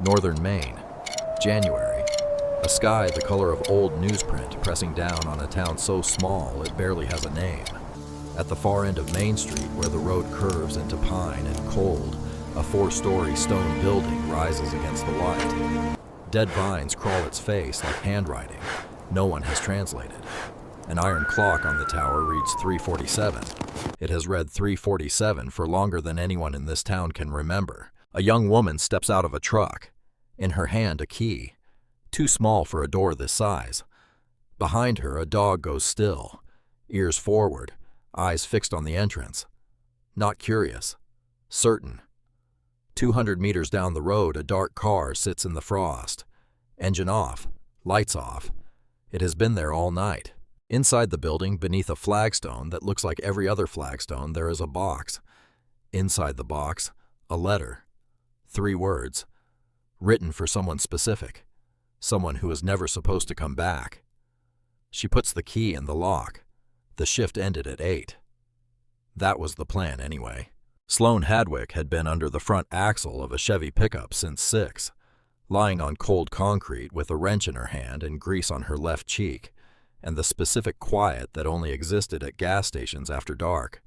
Northern Maine, January. A sky the color of old newsprint pressing down on a town so small it barely has a name. At the far end of Main Street, where the road curves into pine and cold, a 4-story stone building rises against the light. Dead vines crawl its face like handwriting. No one has translated. An iron clock on the tower reads 3:47. It has read 3:47 for longer than anyone in this town can remember. A young woman steps out of a truck. In her hand, a key. Too small for a door this size. Behind her, a dog goes still, ears forward, eyes fixed on the entrance. Not curious. Certain. 200 meters down the road, a dark car sits in the frost. Engine off. Lights off. It has been there all night. Inside the building, beneath a flagstone that looks like every other flagstone, there is a box. Inside the box, a letter. 3 words. Written for someone specific. Someone who is never supposed to come back. She puts the key in the lock. The shift ended at 8. That was the plan anyway. Sloane Hadwick had been under the front axle of a Chevy pickup since 6, lying on cold concrete with a wrench in her hand and grease on her left cheek, and the specific quiet that only existed at gas stations after dark.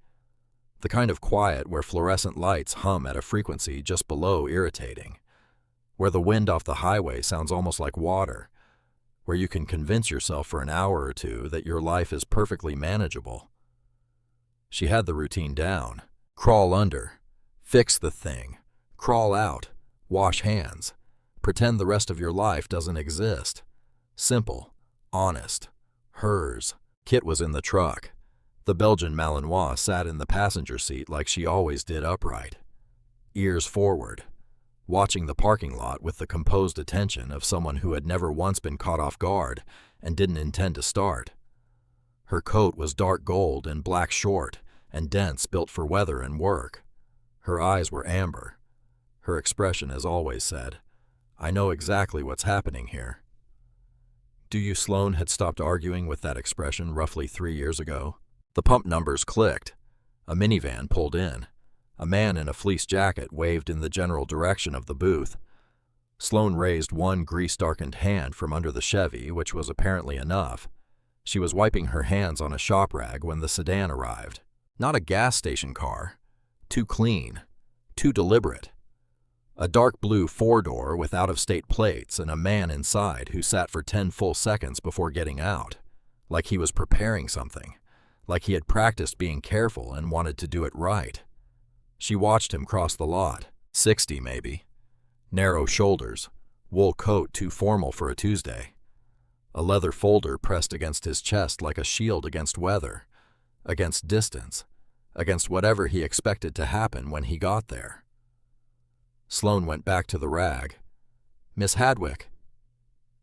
The kind of quiet where fluorescent lights hum at a frequency just below irritating, where the wind off the highway sounds almost like water, where you can convince yourself for an hour or two that your life is perfectly manageable. She had the routine down. Crawl under, fix the thing, crawl out, wash hands, pretend the rest of your life doesn't exist. Simple, honest, hers. Kit was in the truck. The Belgian Malinois sat in the passenger seat like she always did, upright, ears forward, watching the parking lot with the composed attention of someone who had never once been caught off guard and didn't intend to start. Her coat was dark gold and black short and dense, built for weather and work. Her eyes were amber. Her expression, as always, said, "I know exactly what's happening here." Do you Sloane had stopped arguing with that expression roughly 3 years ago? The pump numbers clicked. A minivan pulled in. A man in a fleece jacket waved in the general direction of the booth. Sloane raised one grease-darkened hand from under the Chevy, which was apparently enough. She was wiping her hands on a shop rag when the sedan arrived. Not a gas station car. Too clean. Too deliberate. A dark blue 4-door with out-of-state plates and a man inside who sat for 10 full seconds before getting out, like he was preparing something, like he had practiced being careful and wanted to do it right. She watched him cross the lot. 60 maybe. Narrow shoulders, wool coat too formal for a Tuesday. A leather folder pressed against his chest like a shield against weather, against distance, against whatever he expected to happen when he got there. Sloane went back to the rag. "Miss Hadwick."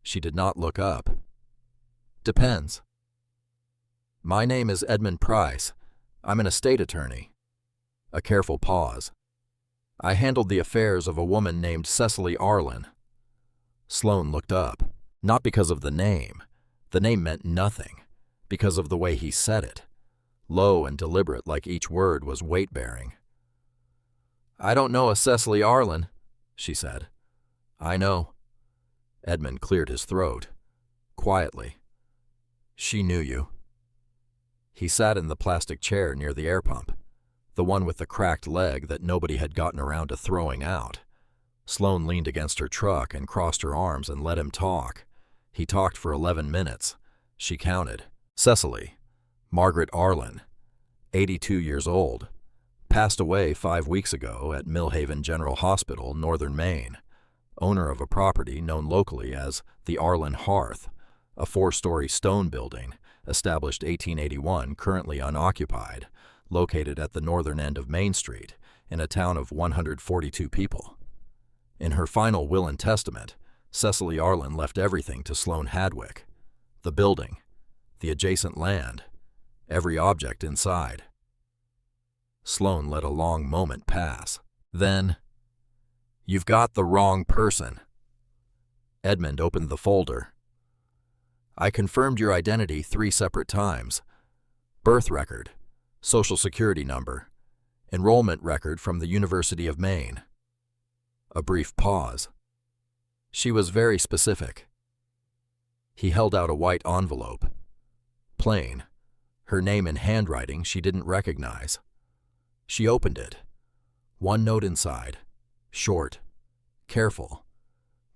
She did not look up. "Depends." "My name is Edmund Price. I'm an estate attorney." A careful pause. "I handled the affairs of a woman named Cecily Arlen." Sloane looked up, not because of the name. The name meant nothing, because of the way he said it, low and deliberate, like each word was weight-bearing. "I don't know a Cecily Arlen," she said. "I know." Edmund cleared his throat. Quietly. "She knew you." He sat in the plastic chair near the air pump, the one with the cracked leg that nobody had gotten around to throwing out. Sloane leaned against her truck and crossed her arms and let him talk. He talked for 11 minutes. She counted. Cecily, Margaret Arlen, 82 years old, passed away 5 weeks ago at Millhaven General Hospital, Northern Maine, owner of a property known locally as the Arlen Hearth, a 4-story stone building, established 1881, currently unoccupied, located at the northern end of Main Street, in a town of 142 people. In her final will and testament, Cecily Arlen left everything to Sloane Hadwick: the building, the adjacent land, every object inside. Sloane let a long moment pass. Then, "You've got the wrong person." Edmund opened the folder. "I confirmed your identity 3 separate times. Birth record, Social Security number, enrollment record from the University of Maine." A brief pause. She was very specific. He held out a white envelope. Plain, her name in handwriting she didn't recognize. She opened it. One note inside. Short. Careful.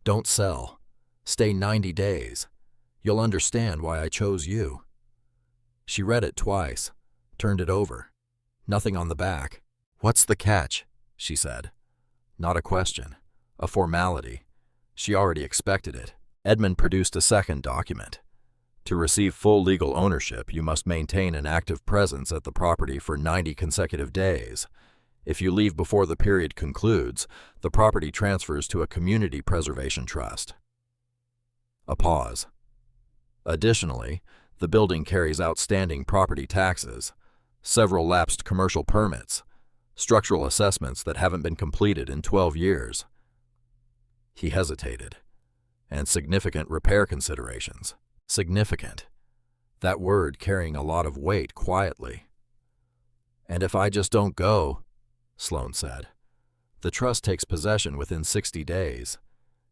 Don't sell. Stay 90 days. You'll understand why I chose you. She read it twice, turned it over. Nothing on the back. What's the catch? She said. Not a question. A formality. She already expected it. Edmund produced a second document. To receive full legal ownership, you must maintain an active presence at the property for 90 consecutive days. If you leave before the period concludes, the property transfers to a community preservation trust. A pause. Additionally, the building carries outstanding property taxes, several lapsed commercial permits, structural assessments that haven't been completed in 12 years. He hesitated. And significant repair considerations. Significant. That word carrying a lot of weight quietly. And if I just don't go, Sloane said. The trust takes possession within 60 days.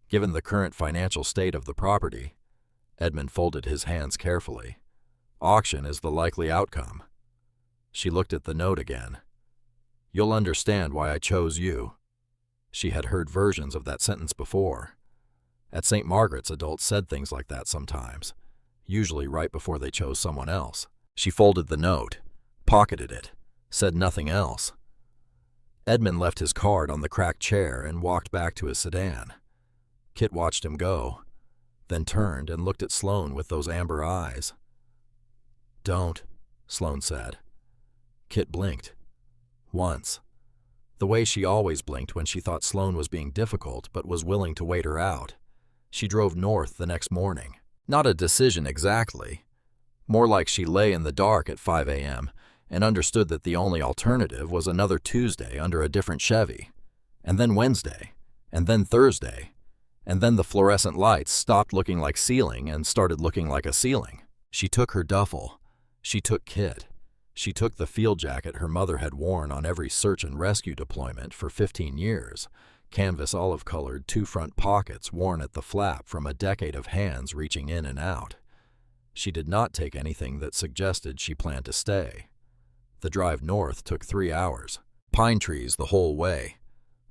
Given the current financial state of the property, Edmund folded his hands carefully. Auction is the likely outcome. She looked at the note again. You'll understand why I chose you. She had heard versions of that sentence before. At St. Margaret's, adults said things like that sometimes, usually right before they chose someone else. She folded the note, pocketed it, said nothing else. Edmund left his card on the cracked chair and walked back to his sedan. Kit watched him go, then turned and looked at Sloane with those amber eyes. Don't, Sloane said. Kit blinked. Once. The way she always blinked when she thought Sloane was being difficult but was willing to wait her out. She drove north the next morning. Not a decision exactly. More like she lay in the dark at 5 a.m. and understood that the only alternative was another Tuesday under a different Chevy. And then Wednesday. And then Thursday. And then the fluorescent lights stopped looking like ceiling and started looking like a ceiling. She took her duffel. She took Kit. She took the field jacket her mother had worn on every search and rescue deployment for 15 years. Canvas olive-colored, two front pockets worn at the flap from a decade of hands reaching in and out. She did not take anything that suggested she planned to stay. The drive north took 3 hours. Pine trees the whole way.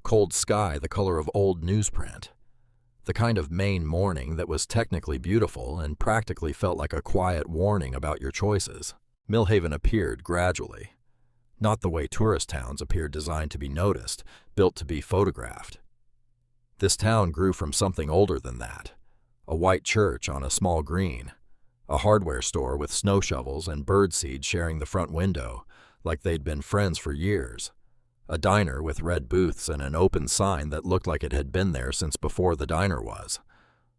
Cold sky the color of old newsprint. The kind of Maine morning that was technically beautiful and practically felt like a quiet warning about your choices. Millhaven appeared gradually. Not the way tourist towns appear designed to be noticed, built to be photographed. This town grew from something older than that. A white church on a small green. A hardware store with snow shovels and birdseed sharing the front window, like they'd been friends for years. A diner with red booths and an open sign that looked like it had been there since before the diner was.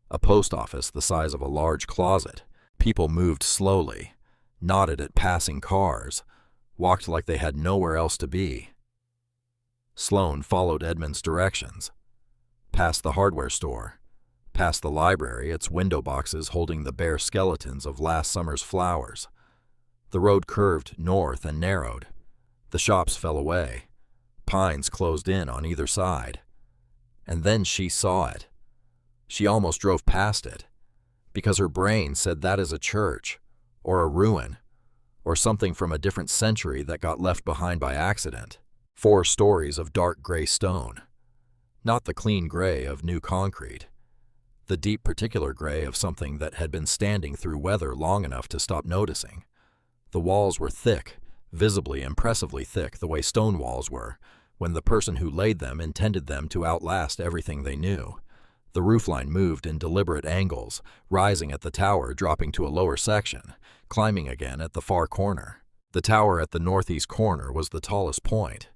A post office the size of a large closet. People moved slowly, nodded at passing cars, walked like they had nowhere else to be. Sloane followed Edmund's directions. Past the hardware store, past the library, its window boxes holding the bare skeletons of last summer's flowers. The road curved north and narrowed. The shops fell away. Pines closed in on either side. And then she saw it. She almost drove past it, because her brain said that is a church, or a ruin, or something from a different century that got left behind by accident. 4 stories of dark gray stone. Not the clean gray of new concrete. The deep particular gray of something that had been standing through weather long enough to stop noticing. The walls were thick, visibly impressively thick the way stone walls were, when the person who laid them intended them to outlast everything they knew. The roofline moved in deliberate angles, rising at the tower, dropping to a lower section, climbing again at the far corner. The tower at the northeast corner was the tallest point,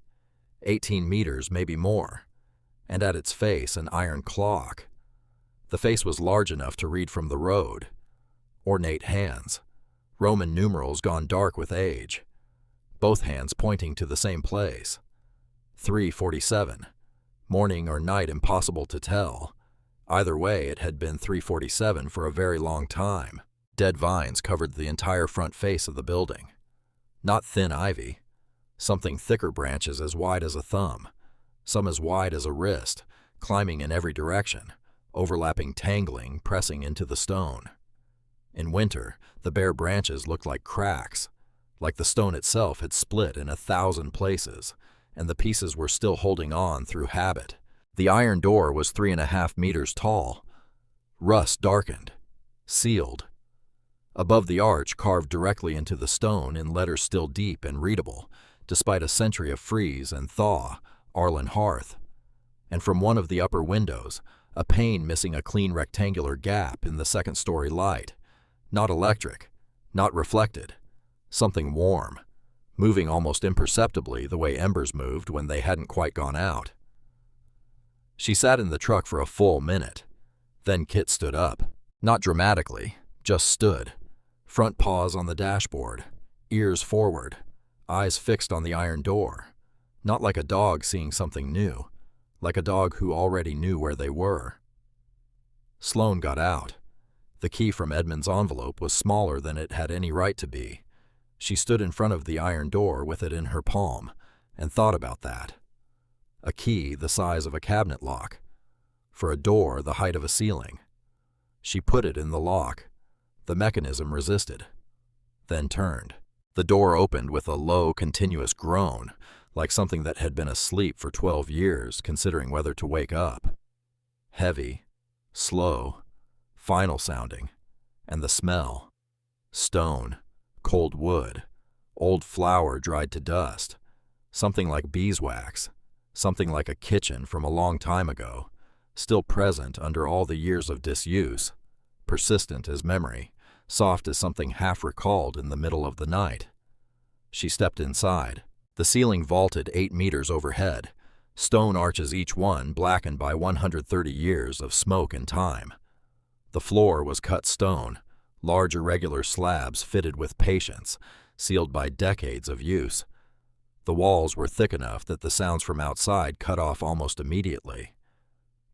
18 meters, maybe more, and at its face an iron clock. The face was large enough to read from the road. Ornate hands, Roman numerals gone dark with age, both hands pointing to the same place. 3:47. Morning or night, impossible to tell. Either way, it had been 3:47 for a very long time. Dead vines covered the entire front face of the building. Not thin ivy. Something thicker branches as wide as a thumb, some as wide as a wrist, climbing in every direction, overlapping tangling, pressing into the stone. In winter, the bare branches looked like cracks, like the stone itself had split in 1,000 places, and the pieces were still holding on through habit. The iron door was 3.5 meters tall, rust darkened, sealed. Above the arch, carved directly into the stone in letters still deep and readable, despite a century of freeze and thaw, Arlen Hearth. And from one of the upper windows, a pane missing a clean rectangular gap in the second-story light. Not electric, not reflected. Something warm, moving almost imperceptibly the way embers moved when they hadn't quite gone out. She sat in the truck for a full minute. Then Kit stood up. Not dramatically, just stood. Front paws on the dashboard, ears forward, eyes fixed on the iron door. Not like a dog seeing something new, like a dog who already knew where they were. Sloane got out. The key from Edmund's envelope was smaller than it had any right to be. She stood in front of the iron door with it in her palm and thought about that. A key the size of a cabinet lock, for a door the height of a ceiling. She put it in the lock. The mechanism resisted, then turned. The door opened with a low, continuous groan, like something that had been asleep for 12 years, considering whether to wake up. Heavy, slow, final sounding, and the smell. Stone, cold wood, old flour dried to dust, something like beeswax, something like a kitchen from a long time ago, still present under all the years of disuse, persistent as memory, soft as something half recalled in the middle of the night. She stepped inside. The ceiling vaulted 8 meters overhead, stone arches each one blackened by 130 years of smoke and time. The floor was cut stone, large irregular slabs fitted with patience, sealed by decades of use. The walls were thick enough that the sounds from outside cut off almost immediately.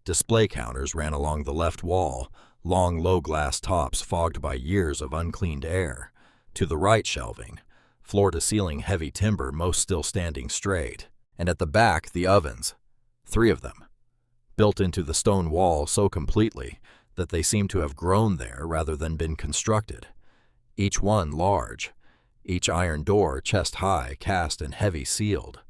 Display counters ran along the left wall, long low glass tops fogged by years of uncleaned air. To the right shelving, floor-to-ceiling heavy timber most still standing straight. And at the back, the ovens, 3 of them, built into the stone wall so completely that they seemed to have grown there rather than been constructed. Each one large, each iron door chest-high, cast and heavy sealed.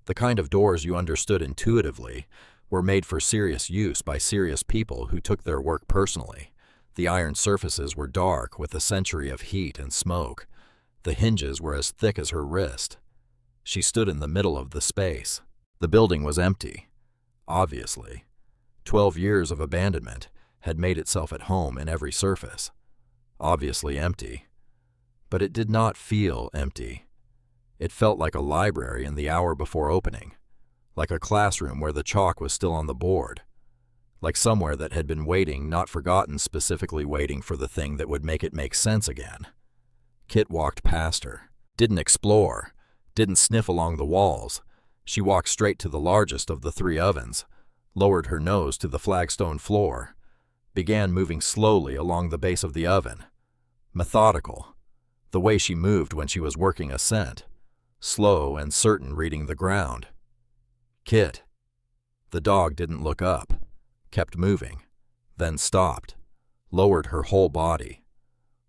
The kind of doors you understood intuitively were made for serious use by serious people who took their work personally. The iron surfaces were dark with a century of heat and smoke. The hinges were as thick as her wrist. She stood in the middle of the space. The building was empty, obviously. 12 years of abandonment had made itself at home in every surface. Obviously empty. But it did not feel empty. It felt like a library in the hour before opening, like a classroom where the chalk was still on the board, like somewhere that had been waiting, not forgotten, specifically waiting for the thing that would make it make sense again. Kit walked past her, didn't explore, didn't sniff along the walls. She walked straight to the largest of the 3 ovens, lowered her nose to the flagstone floor, began moving slowly along the base of the oven. Methodical, the way she moved when she was working a scent, slow and certain reading the ground. Kit. The dog didn't look up, kept moving, then stopped, lowered her whole body.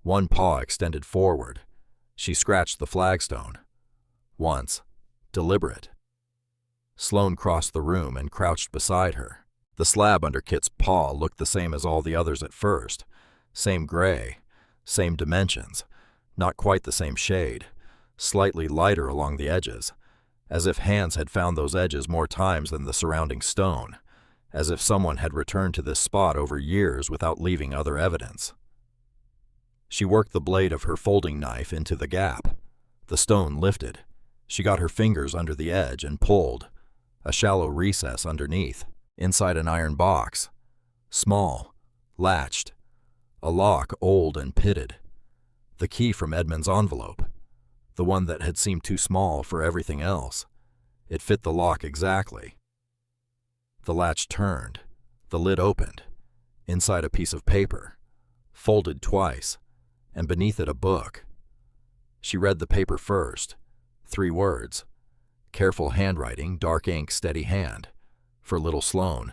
One paw extended forward. She scratched the flagstone. Once, deliberate. Sloane crossed the room and crouched beside her. The slab under Kit's paw looked the same as all the others at first. Same gray, same dimensions, not quite the same shade, slightly lighter along the edges, as if hands had found those edges more times than the surrounding stone, as if someone had returned to this spot over years without leaving other evidence. She worked the blade of her folding knife into the gap. The stone lifted. She got her fingers under the edge and pulled. A shallow recess underneath, inside an iron box. Small, latched. A lock old and pitted. The key from Edmund's envelope. The one that had seemed too small for everything else. It fit the lock exactly. The latch turned. The lid opened. Inside a piece of paper, folded twice, and beneath it a book. She read the paper first. 3 words. Careful handwriting, dark ink, steady hand. For little Sloane.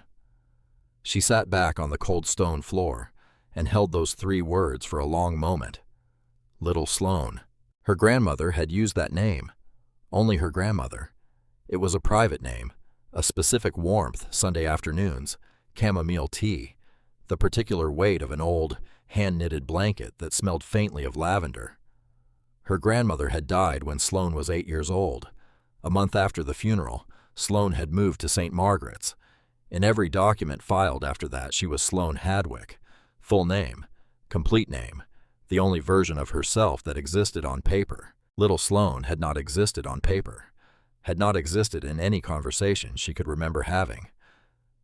She sat back on the cold stone floor and held those 3 words for a long moment. Little Sloane. Her grandmother had used that name. Only her grandmother. It was a private name, a specific warmth Sunday afternoons, chamomile tea, the particular weight of an old, hand-knitted blanket that smelled faintly of lavender. Her grandmother had died when Sloane was 8 years old. A month after the funeral, Sloane had moved to St. Margaret's. In every document filed after that, she was Sloane Hadwick. Full name, complete name, the only version of herself that existed on paper. Little Sloane had not existed on paper, had not existed in any conversation she could remember having,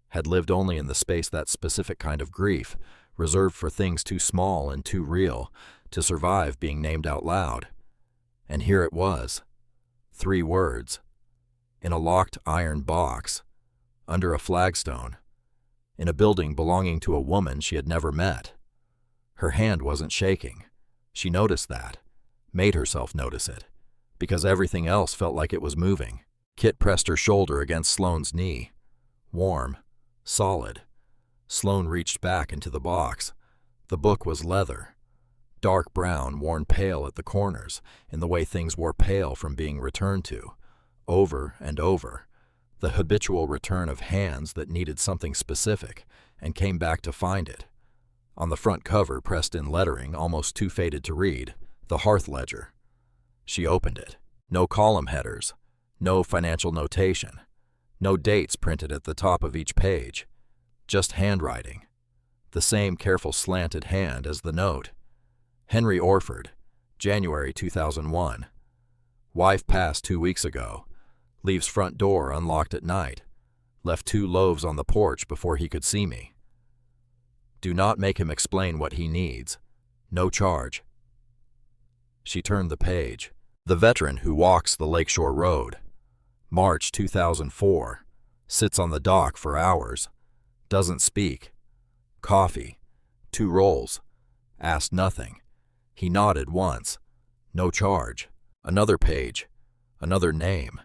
had lived only in the space that specific kind of grief, reserved for things too small and too real to survive being named out loud. And here it was, 3 words, in a locked iron box, under a flagstone, in a building belonging to a woman she had never met. Her hand wasn't shaking. She noticed that, made herself notice it, because everything else felt like it was moving. Kit pressed her shoulder against Sloane's knee. Warm, solid. Sloane reached back into the box. The book was leather, dark brown, worn pale at the corners, in the way things wore pale from being returned to, over and over, the habitual return of hands that needed something specific and came back to find it. On the front cover, pressed in lettering almost too faded to read, the Hearth Ledger. She opened it. No column headers, no financial notation, no dates printed at the top of each page, just handwriting, the same careful slanted hand as the note. Henry Orford, January 2001. Wife passed 2 weeks ago. Leaves front door unlocked at night. Left 2 loaves on the porch before he could see me. Do not make him explain what he needs. No charge. She turned the page. The veteran who walks the Lakeshore Road. March 2004. Sits on the dock for hours. Doesn't speak. Coffee. 2 rolls. Asked nothing. He nodded once. No charge. Another page. Another name.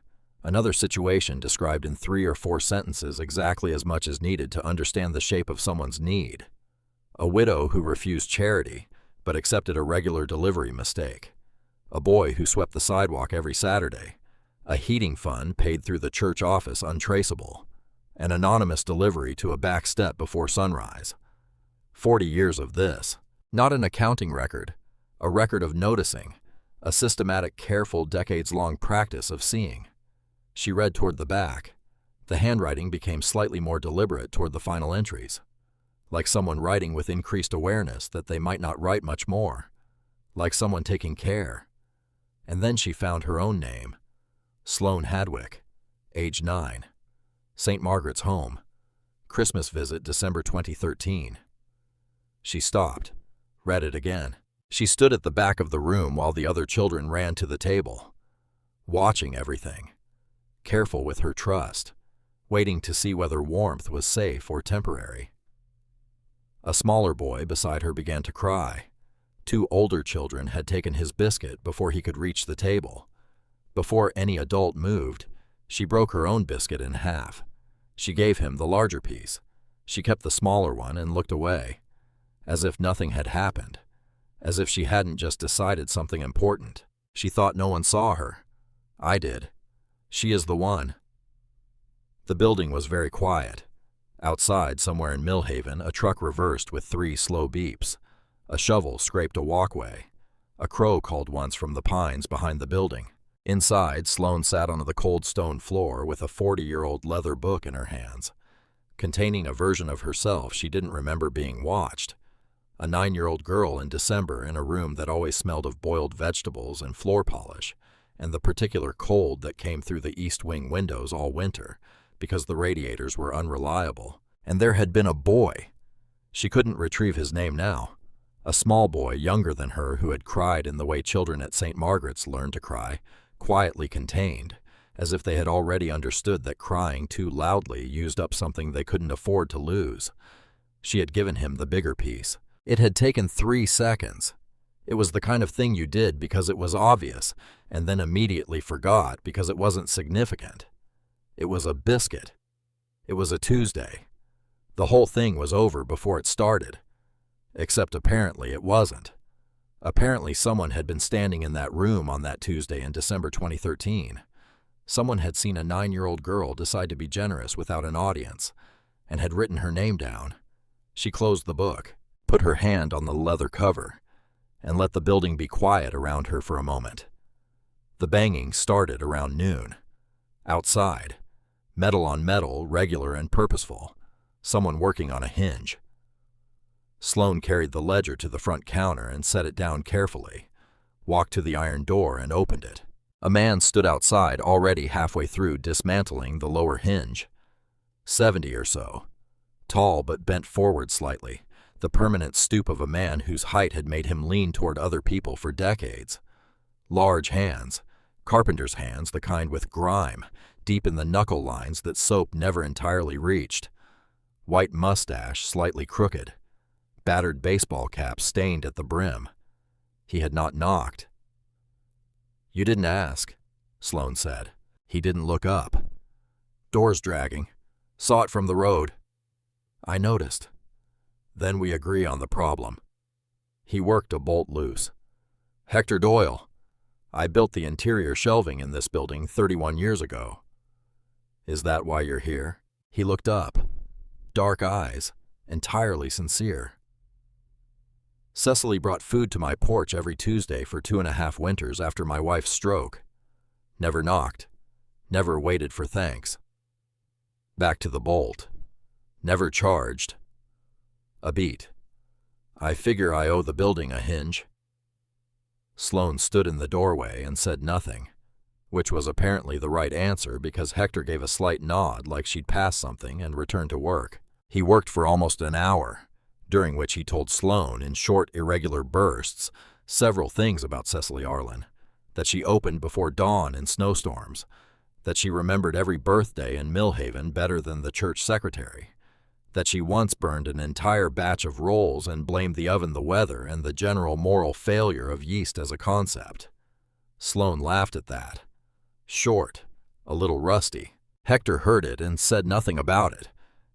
Another situation described in 3 or 4 sentences, exactly as much as needed to understand the shape of someone's need. A widow who refused charity, but accepted a regular delivery mistake. A boy who swept the sidewalk every Saturday. A heating fund paid through the church office untraceable. An anonymous delivery to a back step before sunrise. 40 years of this. Not an accounting record, a record of noticing, a systematic, careful, decades-long practice of seeing. She read toward the back. The handwriting became slightly more deliberate toward the final entries, like someone writing with increased awareness that they might not write much more, like someone taking care. And then she found her own name, Sloane Hadwick, age 9, St. Margaret's home, Christmas visit December 2013. She stopped, read it again. She stood at the back of the room while the other children ran to the table, watching everything, careful with her trust, waiting to see whether warmth was safe or temporary. A smaller boy beside her began to cry. 2 older children had taken his biscuit before he could reach the table. Before any adult moved, she broke her own biscuit in half. She gave him the larger piece. She kept the smaller one and looked away, as if nothing had happened, as if she hadn't just decided something important. She thought no one saw her. I did. She is the one. The building was very quiet. Outside, somewhere in Millhaven, a truck reversed with 3 slow beeps. A shovel scraped a walkway. A crow called once from the pines behind the building. Inside, Sloane sat on the cold stone floor with a 40-year-old leather book in her hands, containing a version of herself she didn't remember being watched. A 9-year-old girl in December in a room that always smelled of boiled vegetables and floor polish, and the particular cold that came through the east wing windows all winter, because the radiators were unreliable. And there had been a boy. She couldn't retrieve his name now. A small boy younger than her who had cried in the way children at St. Margaret's learned to cry, quietly contained, as if they had already understood that crying too loudly used up something they couldn't afford to lose. She had given him the bigger piece. It had taken 3 seconds. It was the kind of thing you did because it was obvious, and then immediately forgot because it wasn't significant. It was a biscuit. It was a Tuesday. The whole thing was over before it started. Except apparently it wasn't. Apparently someone had been standing in that room on that Tuesday in December 2013. Someone had seen a 9-year-old girl decide to be generous without an audience, and had written her name down. She closed the book, put her hand on the leather cover, and let the building be quiet around her for a moment. The banging started around noon. Outside, metal on metal, regular and purposeful, someone working on a hinge. Sloan carried the ledger to the front counter and set it down carefully, walked to the iron door and opened it. A man stood outside already halfway through dismantling the lower hinge. 70 or so. Tall but bent forward slightly, the permanent stoop of a man whose height had made him lean toward other people for decades. Large hands, carpenter's hands, the kind with grime, deep in the knuckle lines that soap never entirely reached. White mustache, slightly crooked. Battered baseball cap stained at the brim. He had not knocked. "You didn't ask," Sloan said. He didn't look up. "Door's dragging. Saw it from the road." "I noticed." "Then we agree on the problem." He worked a bolt loose. "Hector Doyle. I built the interior shelving in this building 31 years ago." "Is that why you're here?" He looked up. Dark eyes, entirely sincere. "Cecily brought food to my porch every Tuesday for 2.5 winters after my wife's stroke. Never knocked. Never waited for thanks." Back to the bolt. "Never charged." A beat. "I figure I owe the building a hinge." Sloan stood in the doorway and said nothing, which was apparently the right answer because Hector gave a slight nod like she'd passed something and returned to work. He worked for almost an hour, during which he told Sloan in short, irregular bursts several things about Cecily Arlen, that she opened before dawn in snowstorms, that she remembered every birthday in Millhaven better than the church secretary, that she once burned an entire batch of rolls and blamed the oven, the weather, and the general moral failure of yeast as a concept. Sloan laughed at that. Short, a little rusty. Hector heard it and said nothing about it,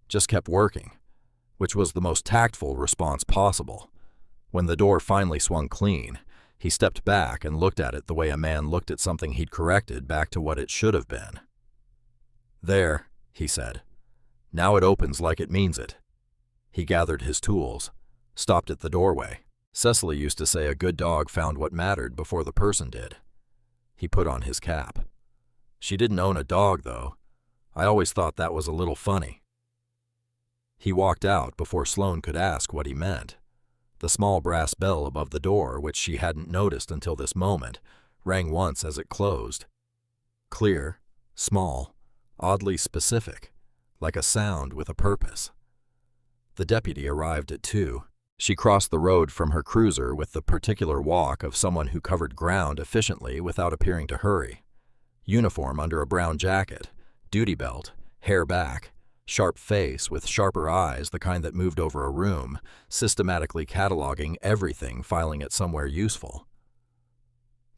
just kept working, which was the most tactful response possible. When the door finally swung clean, he stepped back and looked at it the way a man looked at something he'd corrected back to what it should have been. "There," he said. "Now it opens like it means it." He gathered his tools, stopped at the doorway. Cecily used to say a good dog found what mattered before the person did. He put on his cap. "She didn't own a dog, though. I always thought that was a little funny." He walked out before Sloan could ask what he meant. The small brass bell above the door, which she hadn't noticed until this moment, rang once as it closed. Clear, small, oddly specific, like a sound with a purpose. The deputy arrived at 2. She crossed the road from her cruiser with the particular walk of someone who covered ground efficiently without appearing to hurry. Uniform under a brown jacket, duty belt, hair back, sharp face with sharper eyes, the kind that moved over a room, systematically cataloging everything, filing it somewhere useful.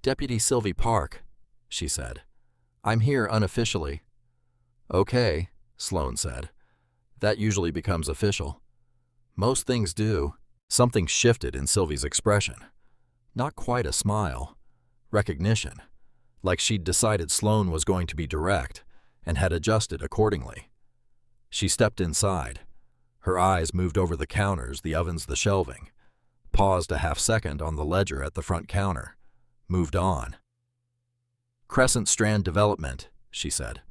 "Deputy Sylvie Park," she said. "I'm here unofficially." "Okay," Sloan said. "That usually becomes official." "Most things do." Something shifted in Sylvie's expression. Not quite a smile. Recognition. Like she'd decided Sloan was going to be direct and had adjusted accordingly. She stepped inside. Her eyes moved over the counters, the ovens, the shelving. Paused a half-second on the ledger at the front counter. Moved on. "Crescent Strand Development," she said.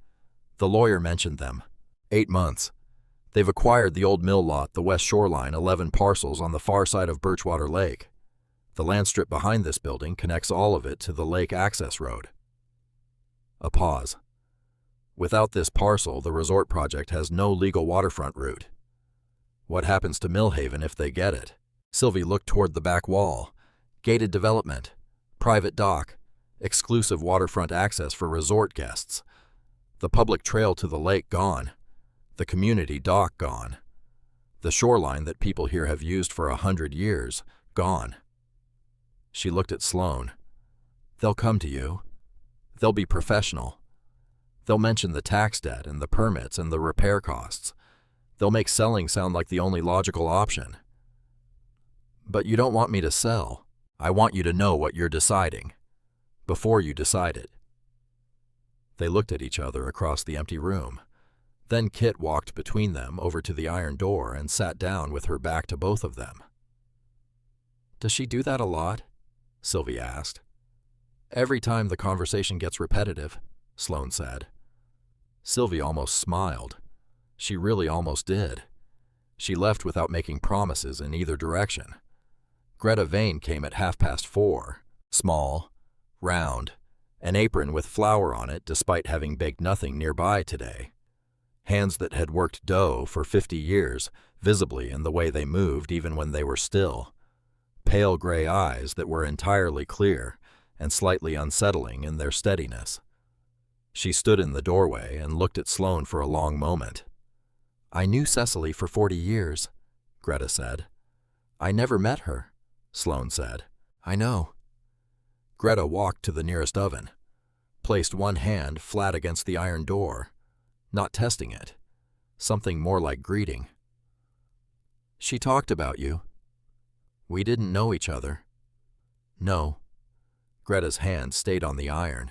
"The lawyer mentioned them. 8 months. They've acquired the old mill lot, the west shoreline, 11 parcels on the far side of Birchwater Lake. The land strip behind this building connects all of it to the lake access road." A pause. "Without this parcel, the resort project has no legal waterfront route. What happens to Millhaven if they get it?" Sylvie looked toward the back wall. "Gated development, private dock, exclusive waterfront access for resort guests. The public trail to the lake gone. The community dock gone. The shoreline that people here have used for 100 years, gone." She looked at Sloan. "They'll come to you. They'll be professional. They'll mention the tax debt and the permits and the repair costs. They'll make selling sound like the only logical option. But you don't want me to sell. I want you to know what you're deciding, before you decide it. They looked at each other across the empty room. Then Kit walked between them over to the iron door and sat down with her back to both of them. Does she do that a lot? Sylvie asked. Every time the conversation gets repetitive, Sloane said. Sylvie almost smiled. She really almost did. She left without making promises in either direction. Greta Vane came at 4:30, small, round, an apron with flour on it despite having baked nothing nearby today. Hands that had worked dough for 50 years, visibly in the way they moved even when they were still. Pale gray eyes that were entirely clear and slightly unsettling in their steadiness. She stood in the doorway and looked at Sloane for a long moment. I knew Cecily for 40 years, Greta said. I never met her, Sloane said. I know. Greta walked to the nearest oven, placed one hand flat against the iron door, not testing it, something more like greeting. She talked about you. We didn't know each other. No. Greta's hand stayed on the iron.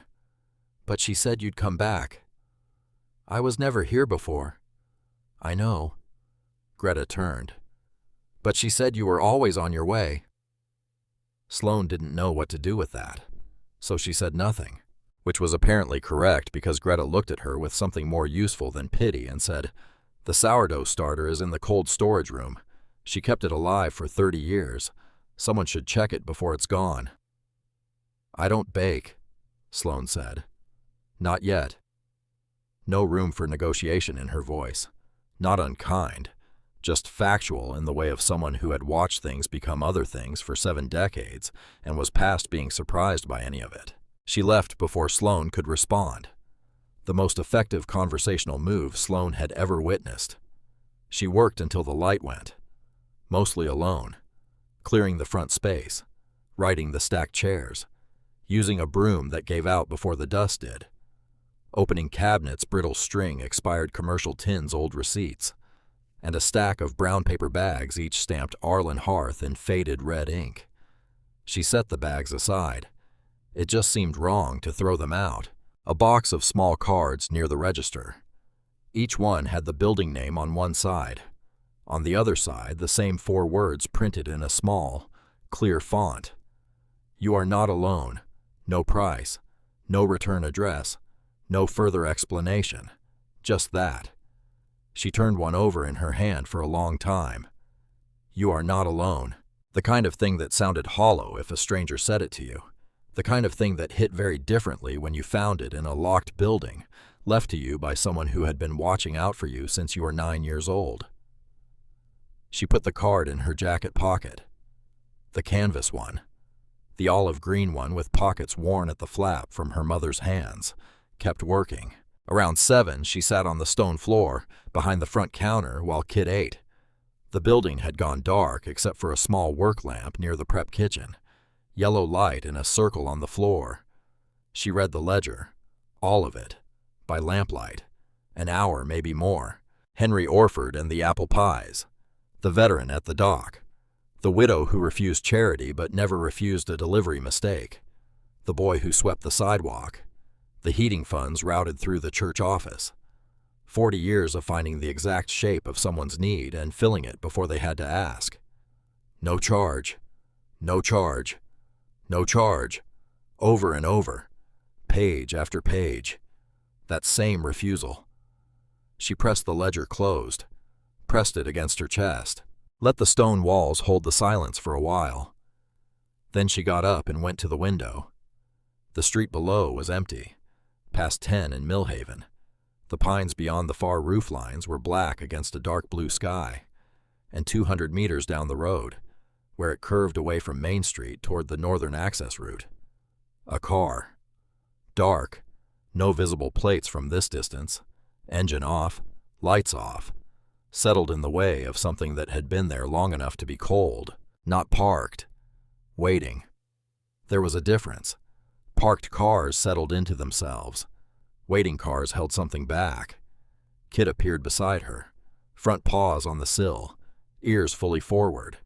But she said you'd come back. I was never here before. I know. Greta turned. But she said you were always on your way. Sloane didn't know what to do with that, so she said nothing, which was apparently correct because Greta looked at her with something more useful than pity and said, The sourdough starter is in the cold storage room. She kept it alive for 30 years. Someone should check it before it's gone. I don't bake, Sloane said. Not yet. No room for negotiation in her voice. Not unkind, just factual in the way of someone who had watched things become other things for 7 decades and was past being surprised by any of it. She left before Sloane could respond. The most effective conversational move Sloane had ever witnessed. She worked until the light went, mostly alone, clearing the front space, righting the stacked chairs, using a broom that gave out before the dust did, opening cabinets' brittle string expired commercial tins' old receipts, and a stack of brown paper bags each stamped Arlen Hearth in faded red ink. She set the bags aside. It just seemed wrong to throw them out. A box of small cards near the register. Each one had the building name on one side. On the other side, the same 4 words printed in a small, clear font. You are not alone. No price. No return address. No further explanation. Just that. She turned one over in her hand for a long time. You are not alone. The kind of thing that sounded hollow if a stranger said it to you. The kind of thing that hit very differently when you found it in a locked building, left to you by someone who had been watching out for you since you were 9 years old. She put the card in her jacket pocket. The canvas one. The olive green one with pockets worn at the flap from her mother's hands. Kept working. Around 7, she sat on the stone floor, behind the front counter, while Kit ate. The building had gone dark except for a small work lamp near the prep kitchen. Yellow light in a circle on the floor. She read the ledger, all of it, by lamplight. An hour, maybe more. Henry Orford and the apple pies. The veteran at the dock. The widow who refused charity but never refused a delivery mistake. The boy who swept the sidewalk. The heating funds routed through the church office. 40 years of finding the exact shape of someone's need and filling it before they had to ask. No charge. No charge. No charge. Over and over. Page after page. That same refusal. She pressed the ledger closed. Pressed it against her chest. Let the stone walls hold the silence for a while. Then she got up and went to the window. The street below was empty. Past 10 in Millhaven. The pines beyond the far roof lines were black against a dark blue sky. And 200 meters down the road, where it curved away from Main Street toward the northern access route. A car. Dark. No visible plates from this distance. Engine off. Lights off. Settled in the way of something that had been there long enough to be cold. Not parked. Waiting. There was a difference. Parked cars settled into themselves. Waiting cars held something back. Kit appeared beside her, front paws on the sill, ears fully forward.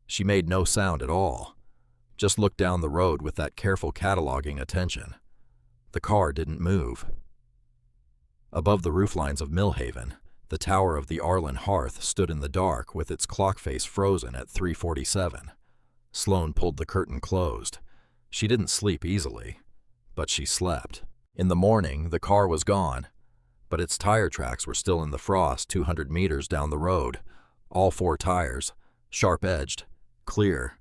She made no sound at all, just looked down the road with that careful cataloging attention. The car didn't move. Above the rooflines of Millhaven, the tower of the Arlen Hearth stood in the dark with its clock face frozen at 3:47. Sloane pulled the curtain closed. She didn't sleep easily, but she slept. In the morning, the car was gone, but its tire tracks were still in the frost 200 meters down the road. All 4 tires, sharp-edged, clear.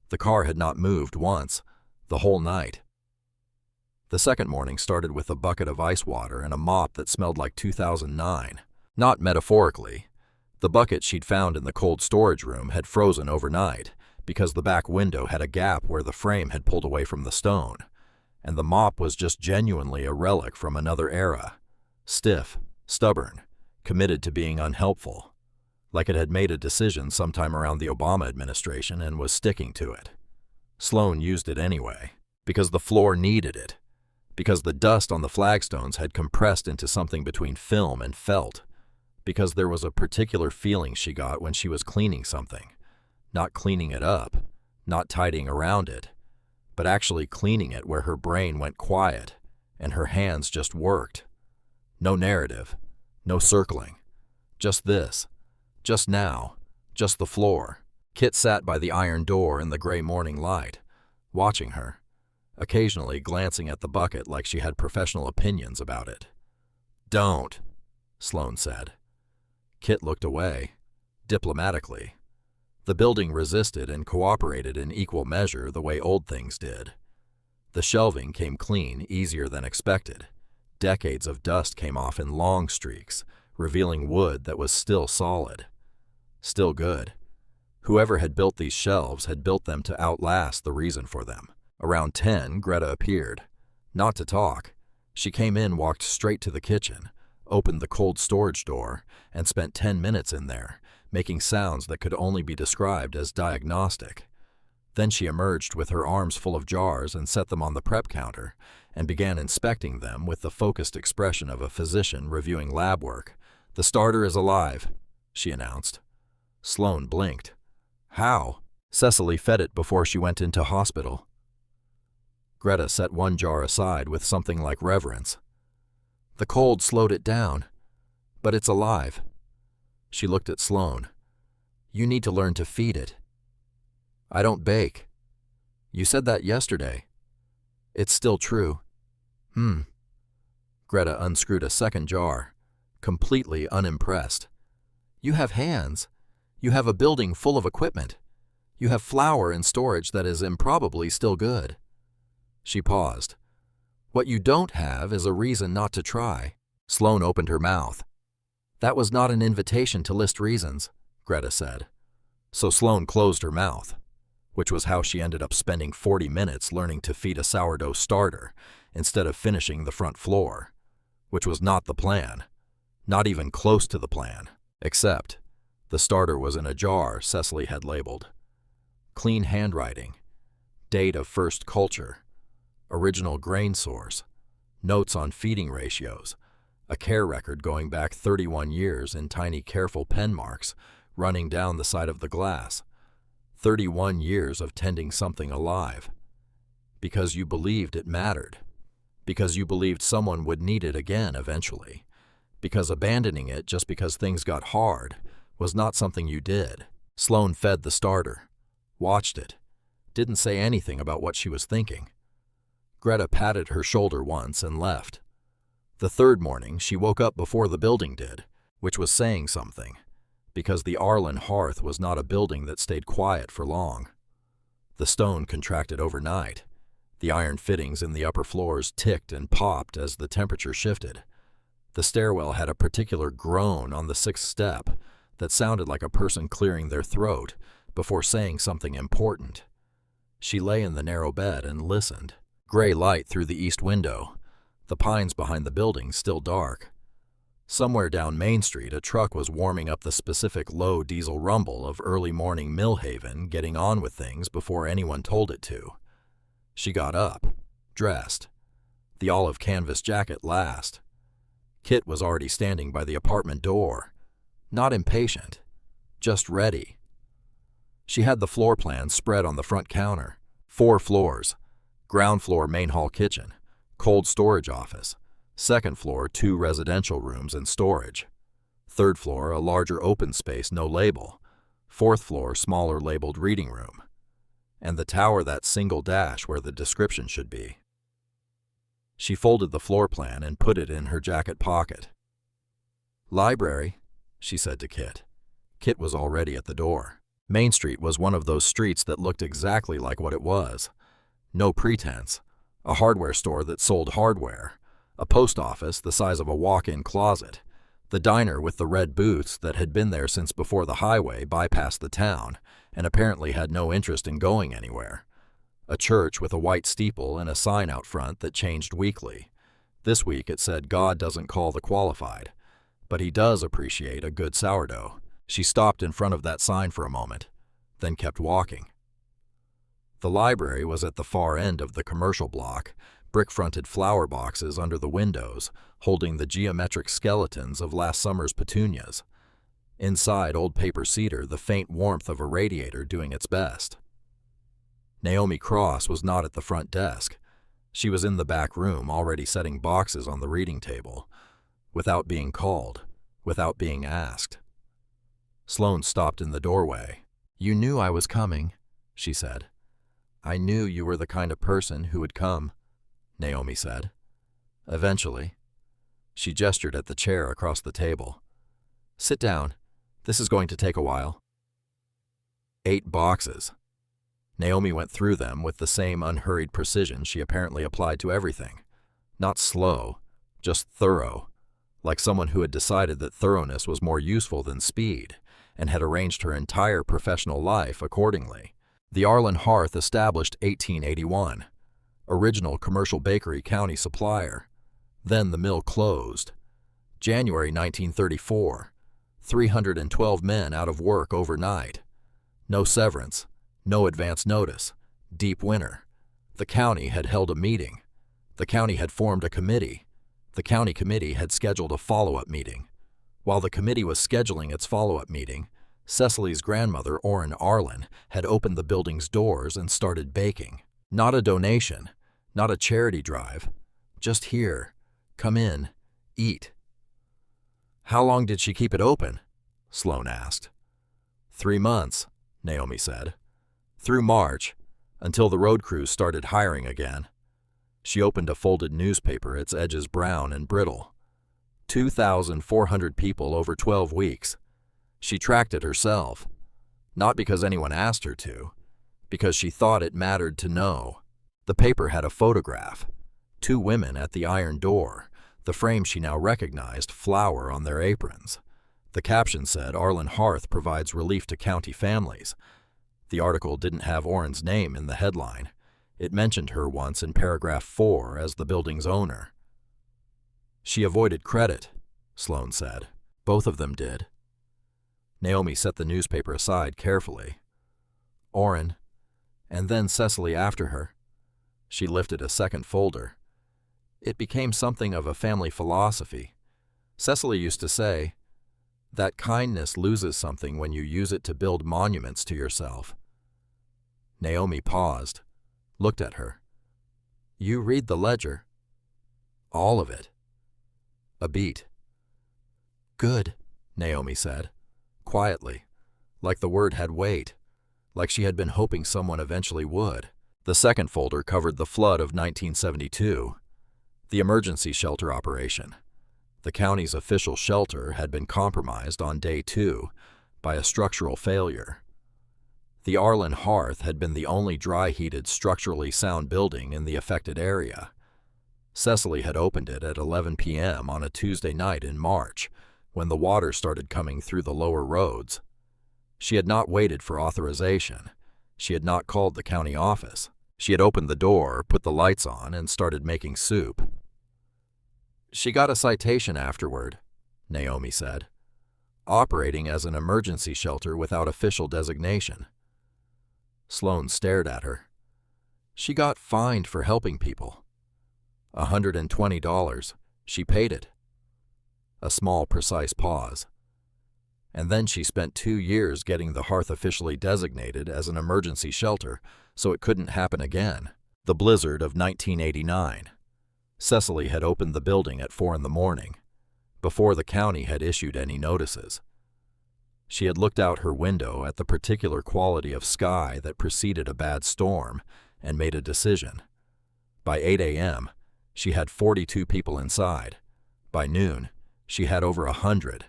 The car had not moved once, the whole night. The second morning started with a bucket of ice water and a mop that smelled like 2009. Not metaphorically. The bucket she'd found in the cold storage room had frozen overnight because the back window had a gap where the frame had pulled away from the stone, and the mop was just genuinely a relic from another era. Stiff, stubborn, committed to being unhelpful, like it had made a decision sometime around the Obama administration and was sticking to it. Sloane used it anyway, because the floor needed it, because the dust on the flagstones had compressed into something between film and felt, because there was a particular feeling she got when she was cleaning something, not cleaning it up, not tidying around it, but actually cleaning it where her brain went quiet and her hands just worked. No narrative, no circling, just this, just now, just the floor. Kit sat by the iron door in the gray morning light, watching her, occasionally glancing at the bucket like she had professional opinions about it. "Don't," Sloane said. Kit looked away, diplomatically. The building resisted and cooperated in equal measure the way old things did. The shelving came clean, easier than expected. Decades of dust came off in long streaks, revealing wood that was still solid. Still good. Whoever had built these shelves had built them to outlast the reason for them. Around 10, Greta appeared. Not to talk. She came in, walked straight to the kitchen, opened the cold storage door, and spent 10 minutes in there, making sounds that could only be described as diagnostic. Then she emerged with her arms full of jars and set them on the prep counter, and began inspecting them with the focused expression of a physician reviewing lab work. "The starter is alive," she announced. Sloane blinked. "How?" "Cecily fed it before she went into hospital." Greta set one jar aside with something like reverence. "The cold slowed it down, but it's alive." She looked at Sloane. "You need to learn to feed it." "I don't bake." "You said that yesterday." "It's still true." Greta unscrewed a second jar, completely unimpressed. "You have hands. You have a building full of equipment. You have flour in storage that is improbably still good." She paused. "What you don't have is a reason not to try." Sloane opened her mouth. "That was not an invitation to list reasons," Greta said. So Sloane closed her mouth, which was how she ended up spending 40 minutes learning to feed a sourdough starter instead of finishing the front floor, which was not the plan, not even close to the plan, except the starter was in a jar Cecily had labeled. Clean handwriting, date of first culture, original grain source, notes on feeding ratios, a care record going back 31 years in tiny careful pen marks running down the side of the glass. 31 years of tending something alive. Because you believed it mattered. Because you believed someone would need it again eventually. Because abandoning it just because things got hard was not something you did. Sloane fed the starter, watched it, didn't say anything about what she was thinking. Greta patted her shoulder once and left. The third morning, she woke up before the building did, which was saying something, because the Arlen Hearth was not a building that stayed quiet for long. The stone contracted overnight. The iron fittings in the upper floors ticked and popped as the temperature shifted. The stairwell had a particular groan on the 6th step that sounded like a person clearing their throat before saying something important. She lay in the narrow bed and listened. Gray light through the east window, the pines behind the building still dark. Somewhere down Main Street, a truck was warming up the specific low diesel rumble of early morning Millhaven getting on with things before anyone told it to. She got up, dressed. The olive canvas jacket last. Kit was already standing by the apartment door. Not impatient, just ready. She had the floor plan spread on the front counter. 4 floors. Ground floor main hall kitchen, cold storage office. Second floor 2 residential rooms and storage. Third floor a larger open space, no label. Fourth floor smaller labeled reading room. And the tower that single dash where the description should be. She folded the floor plan and put it in her jacket pocket. "Library," she said to Kit. Kit was already at the door. Main Street was one of those streets that looked exactly like what it was. No pretense. A hardware store that sold hardware. A post office the size of a walk-in closet. The diner with the red booths that had been there since before the highway bypassed the town and apparently had no interest in going anywhere. A church with a white steeple and a sign out front that changed weekly. This week it said God doesn't call the qualified, but he does appreciate a good sourdough. She stopped in front of that sign for a moment, then kept walking. The library was at the far end of the commercial block, brick-fronted flower boxes under the windows, holding the geometric skeletons of last summer's petunias. Inside old paper cedar, the faint warmth of a radiator doing its best. Naomi Cross was not at the front desk. She was in the back room, already setting boxes on the reading table, without being called, without being asked. Sloane stopped in the doorway. "You knew I was coming," she said. "I knew you were the kind of person who would come," Naomi said. "Eventually." She gestured at the chair across the table. "Sit down. This is going to take a while." 8 boxes. Naomi went through them with the same unhurried precision she apparently applied to everything. Not slow, just thorough, like someone who had decided that thoroughness was more useful than speed and had arranged her entire professional life accordingly. The Arlen Hearth established 1881. Original commercial bakery county supplier. Then the mill closed. January 1934. 312 men out of work overnight. No severance, no advance notice. Deep winter. The county had held a meeting. The county had formed a committee. The county committee had scheduled a follow-up meeting. While the committee was scheduling its follow-up meeting, Cecily's grandmother, Orrin Arlen, had opened the building's doors and started baking. Not a donation, not a charity drive. Just here. Come in. Eat. "How long did she keep it open?" Sloane asked. 3 months, Naomi said. Through March, until the road crews started hiring again. She opened a folded newspaper, its edges brown and brittle. 2,400 people over 12 weeks. She tracked it herself. Not because anyone asked her to, because she thought it mattered to know. The paper had a photograph. 2 women at the iron door, the frame she now recognized, flour on their aprons. The caption said, "Arlen Hearth provides relief to county families." The article didn't have Orrin's name in the headline. It mentioned her once in paragraph 4 as the building's owner. "She avoided credit," Sloane said. "Both of them did." Naomi set the newspaper aside carefully. Orrin, and then Cecily after her. She lifted a second folder. It became something of a family philosophy. Cecily used to say, "That kindness loses something when you use it to build monuments to yourself." Naomi paused, looked at her. "You read the ledger?" "All of it." A beat. "Good," Naomi said, quietly, like the word had weight, like she had been hoping someone eventually would. The second folder covered the flood of 1972, the emergency shelter operation. The county's official shelter had been compromised on day 2 by a structural failure. The Arlen Hearth had been the only dry-heated, structurally sound building in the affected area. Cecily had opened it at 11 p.m. on a Tuesday night in March, when the water started coming through the lower roads. She had not waited for authorization. She had not called the county office. She had opened the door, put the lights on, and started making soup. "She got a citation afterward," Naomi said, "operating as an emergency shelter without official designation." Sloane stared at her. "She got fined for helping people. $120. She paid it." A small, precise pause. And then she spent 2 years getting the hearth officially designated as an emergency shelter so it couldn't happen again. The blizzard of 1989. Cecily had opened the building at 4 in the morning, before the county had issued any notices. She had looked out her window at the particular quality of sky that preceded a bad storm and made a decision. By 8 a.m., she had 42 people inside. By noon, she had over 100.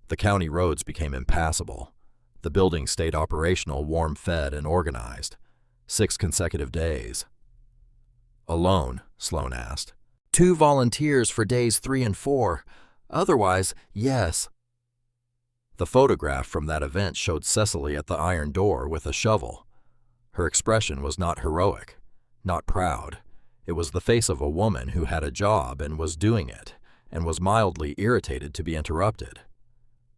The county roads became impassable. The building stayed operational, warm-fed, and organized. 6 consecutive days. Alone? Sloan asked. 2 volunteers for days 3 and 4. Otherwise, yes. The photograph from that event showed Cecily at the iron door with a shovel. Her expression was not heroic, not proud. It was the face of a woman who had a job and was doing it, and was mildly irritated to be interrupted.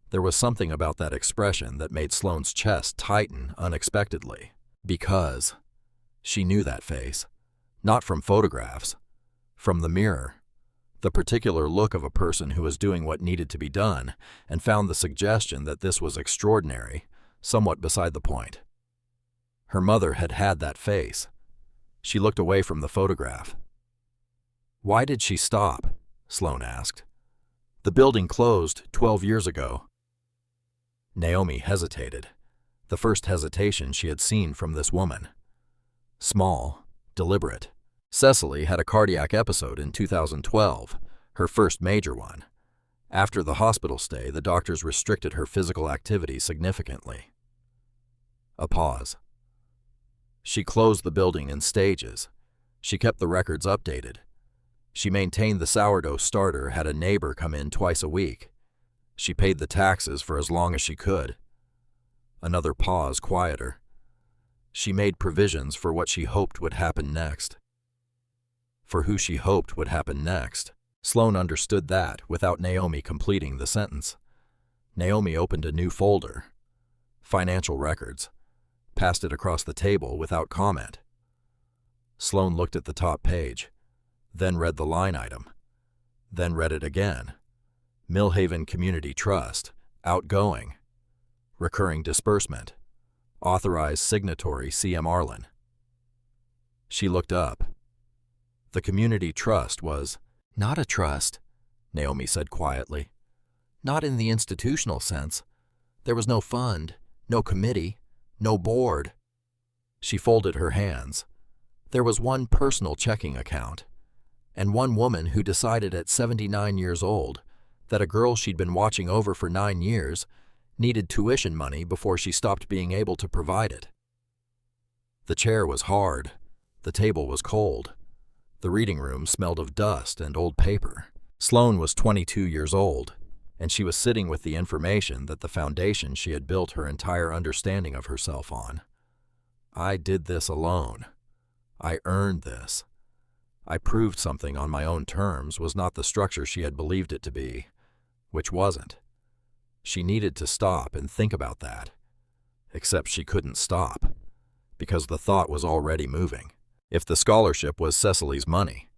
There was something about that expression that made Sloane's chest tighten unexpectedly. Because she knew that face. Not from photographs. From the mirror. The particular look of a person who was doing what needed to be done, and found the suggestion that this was extraordinary, somewhat beside the point. Her mother had had that face. She looked away from the photograph. Why did she stop? Sloane asked. The building closed 12 years ago. Naomi hesitated, the first hesitation she had seen from this woman. Small, deliberate. Cecily had a cardiac episode in 2012, her first major one. After the hospital stay, the doctors restricted her physical activity significantly. A pause. She closed the building in stages. She kept the records updated. She maintained the sourdough starter, had a neighbor come in twice a week. She paid the taxes for as long as she could. Another pause, quieter. She made provisions for what she hoped would happen next. For who she hoped would happen next. Sloane understood that without Naomi completing the sentence. Naomi opened a new folder. Financial records. Passed it across the table without comment. Sloane looked at the top page, then read the line item, then read it again. Millhaven Community Trust, outgoing, recurring disbursement, authorized signatory C.M. Arlen. She looked up. The community trust was not a trust, Naomi said quietly. Not in the institutional sense. There was no fund, no committee, no board. She folded her hands. There was one personal checking account, and one woman who decided at 79 years old that a girl she'd been watching over for 9 years needed tuition money before she stopped being able to provide it. The chair was hard. The table was cold. The reading room smelled of dust and old paper. Sloane was 22 years old, and she was sitting with the information that the foundation she had built her entire understanding of herself on. I did this alone. I earned this. I proved something on my own terms was not the structure she had believed it to be, which wasn't. She needed to stop and think about that. Except she couldn't stop, because the thought was already moving. If the scholarship was Cecily's money,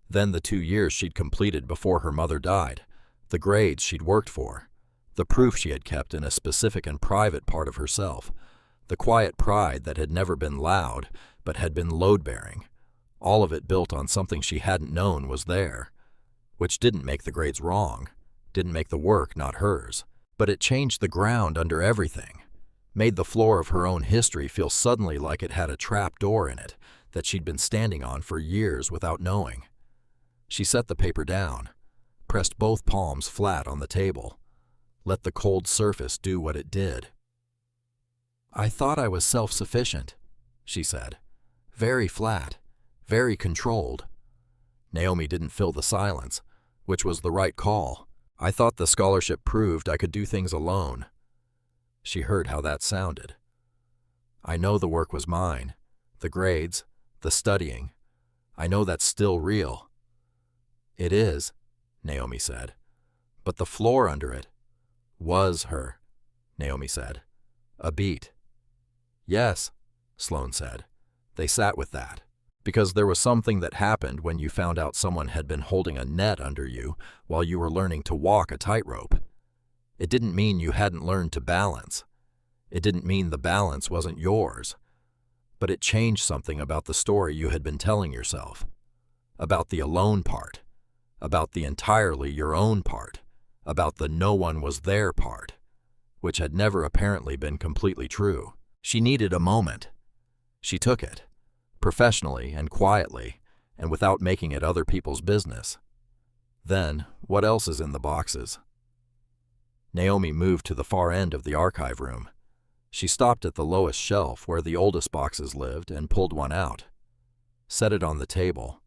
then the 2 years she'd completed before her mother died, the grades she'd worked for, the proof she had kept in a specific and private part of herself, the quiet pride that had never been loud but had been load-bearing, all of it built on something she hadn't known was there, which didn't make the grades wrong, didn't make the work not hers, but it changed the ground under everything, made the floor of her own history feel suddenly like it had a trap door in it that she'd been standing on for years without knowing. She set the paper down, pressed both palms flat on the table, let the cold surface do what it did. I thought I was self-sufficient, she said. Very flat, very controlled. Naomi didn't fill the silence, which was the right call. I thought the scholarship proved I could do things alone. She heard how that sounded. I know the work was mine, the grades, the studying. I know that's still real. It is, Naomi said. But the floor under it was her, Naomi said. A beat. Yes, Sloane said. They sat with that. Because there was something that happened when you found out someone had been holding a net under you while you were learning to walk a tightrope. It didn't mean you hadn't learned to balance. It didn't mean the balance wasn't yours. But it changed something about the story you had been telling yourself. About the alone part. About the entirely your own part. About the no one was there part. Which had never apparently been completely true. She needed a moment. She took it. Professionally and quietly, and without making it other people's business. Then, what else is in the boxes? Naomi moved to the far end of the archive room. She stopped at the lowest shelf where the oldest boxes lived and pulled one out. Set it on the table.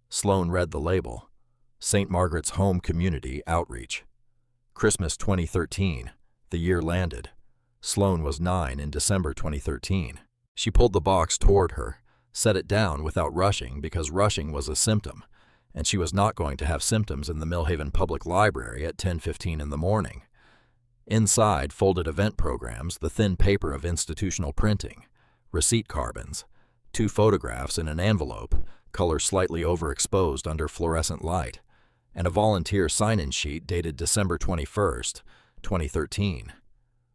Sloane read the label. St. Margaret's Home Community Outreach. Christmas 2013. The year landed. Sloane was 9 in December 2013. She pulled the box toward her, set it down without rushing because rushing was a symptom, and she was not going to have symptoms in the Millhaven Public Library at 10:15 in the morning. Inside, folded event programs, the thin paper of institutional printing, receipt carbons, 2 photographs in an envelope, color slightly overexposed under fluorescent light, and a volunteer sign-in sheet dated December 21st, 2013.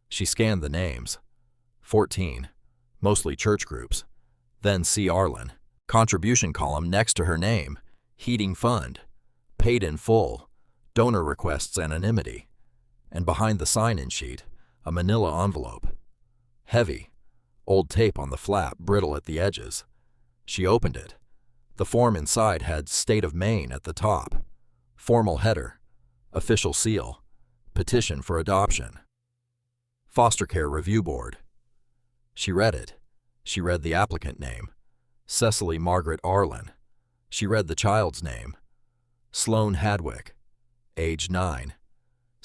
She scanned the names. 14, mostly church groups. Then C. Arlen, contribution column next to her name, Heating Fund, paid in full, donor requests anonymity. And behind the sign-in sheet, a manila envelope. Heavy, old tape on the flap, brittle at the edges. She opened it. The form inside had State of Maine at the top. Formal header, official seal, petition for adoption. Foster Care Review Board. She read it. She read the applicant name, Cecily Margaret Arlen. She read the child's name, Sloane Hadwick, age 9.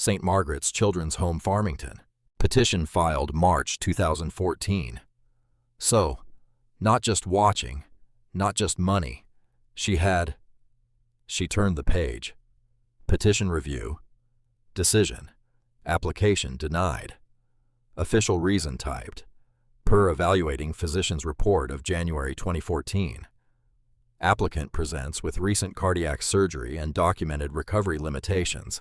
St. Margaret's Children's Home, Farmington. Petition filed March 2014. So, not just watching, not just money. She turned the page. Petition review. Decision. Application denied. Official reason typed. Per evaluating physician's report of January 2014. Applicant presents with recent cardiac surgery and documented recovery limitations,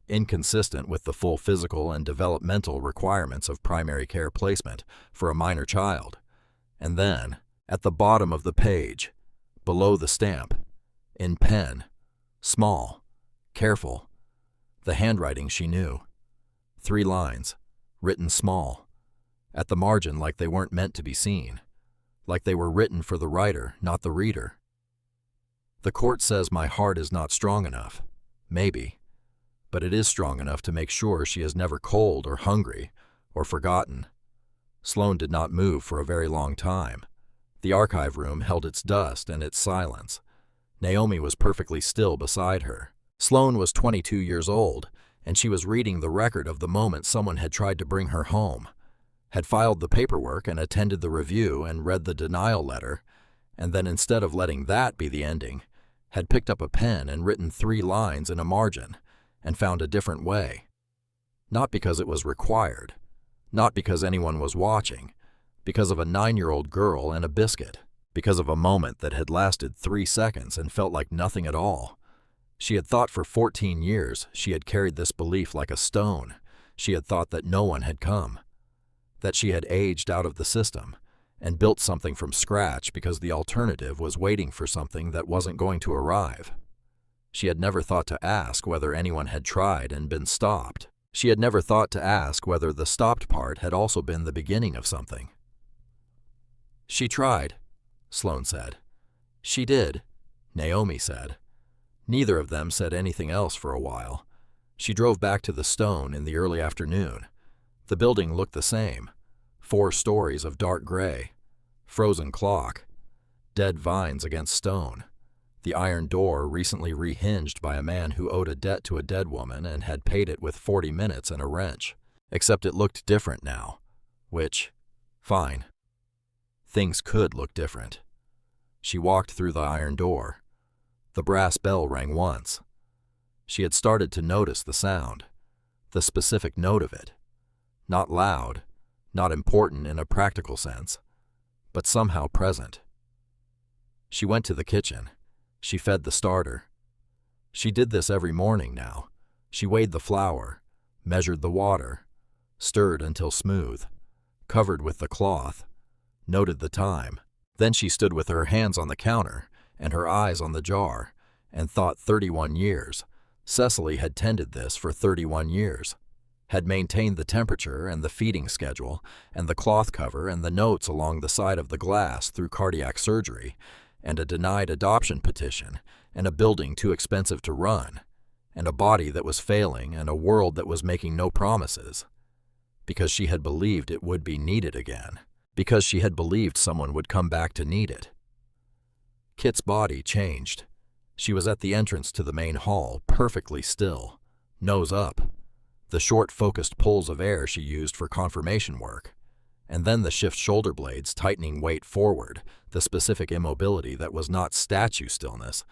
inconsistent with the full physical and developmental requirements of primary care placement for a minor child. And then, at the bottom of the page, below the stamp, in pen, small, careful, the handwriting she knew. 3 lines, written small, at the margin like they weren't meant to be seen, like they were written for the writer, not the reader. The court says my heart is not strong enough. Maybe. But it is strong enough to make sure she is never cold or hungry or forgotten. Sloane did not move for a very long time. The archive room held its dust and its silence. Naomi was perfectly still beside her. Sloane was 22 years old, and she was reading the record of the moment someone had tried to bring her home, had filed the paperwork and attended the review and read the denial letter, and then instead of letting that be the ending, had picked up a pen and written 3 lines in a margin, and found a different way. Not because it was required, not because anyone was watching, because of a 9-year-old girl and a biscuit, because of a moment that had lasted 3 seconds and felt like nothing at all. She had thought for 14 years she had carried this belief like a stone. She had thought that no one had come, that she had aged out of the system and built something from scratch because the alternative was waiting for something that wasn't going to arrive. She had never thought to ask whether anyone had tried and been stopped. She had never thought to ask whether the stopped part had also been the beginning of something. She tried, Sloane said. She did, Naomi said. Neither of them said anything else for a while. She drove back to the Stone in the early afternoon. The building looked the same. 4 stories of dark gray. Frozen clock. Dead vines against stone. The iron door recently rehinged by a man who owed a debt to a dead woman and had paid it with 40 minutes and a wrench. Except it looked different now. Which, fine. Things could look different. She walked through the iron door. The brass bell rang once. She had started to notice the sound, the specific note of it. Not loud, not important in a practical sense, but somehow present. She went to the kitchen. She fed the starter. She did this every morning now. She weighed the flour, measured the water, stirred until smooth, covered with the cloth, noted the time. Then she stood with her hands on the counter and her eyes on the jar and thought 31 years. Cecily had tended this for 31 years, had maintained the temperature and the feeding schedule and the cloth cover and the notes along the side of the glass through cardiac surgery and a denied adoption petition and a building too expensive to run and a body that was failing and a world that was making no promises, because she had believed it would be needed again, because she had believed someone would come back to need it. Kit's body changed. She was at the entrance to the main hall, perfectly still, nose up, the short focused pulls of air she used for confirmation work, and then the shift shoulder blades tightening weight forward, the specific immobility that was not statue stillness,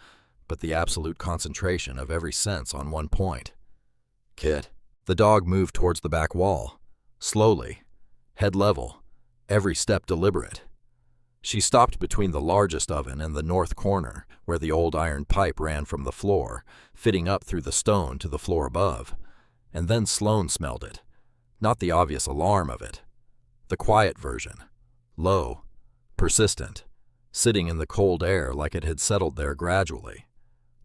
but the absolute concentration of every sense on one point. Kit. The dog moved towards the back wall, slowly, head level, every step deliberate. She stopped between the largest oven and the north corner, where the old iron pipe ran from the floor, fitting up through the stone to the floor above. And then Sloane smelled it, not the obvious alarm of it. The quiet version, low, persistent, sitting in the cold air like it had settled there gradually.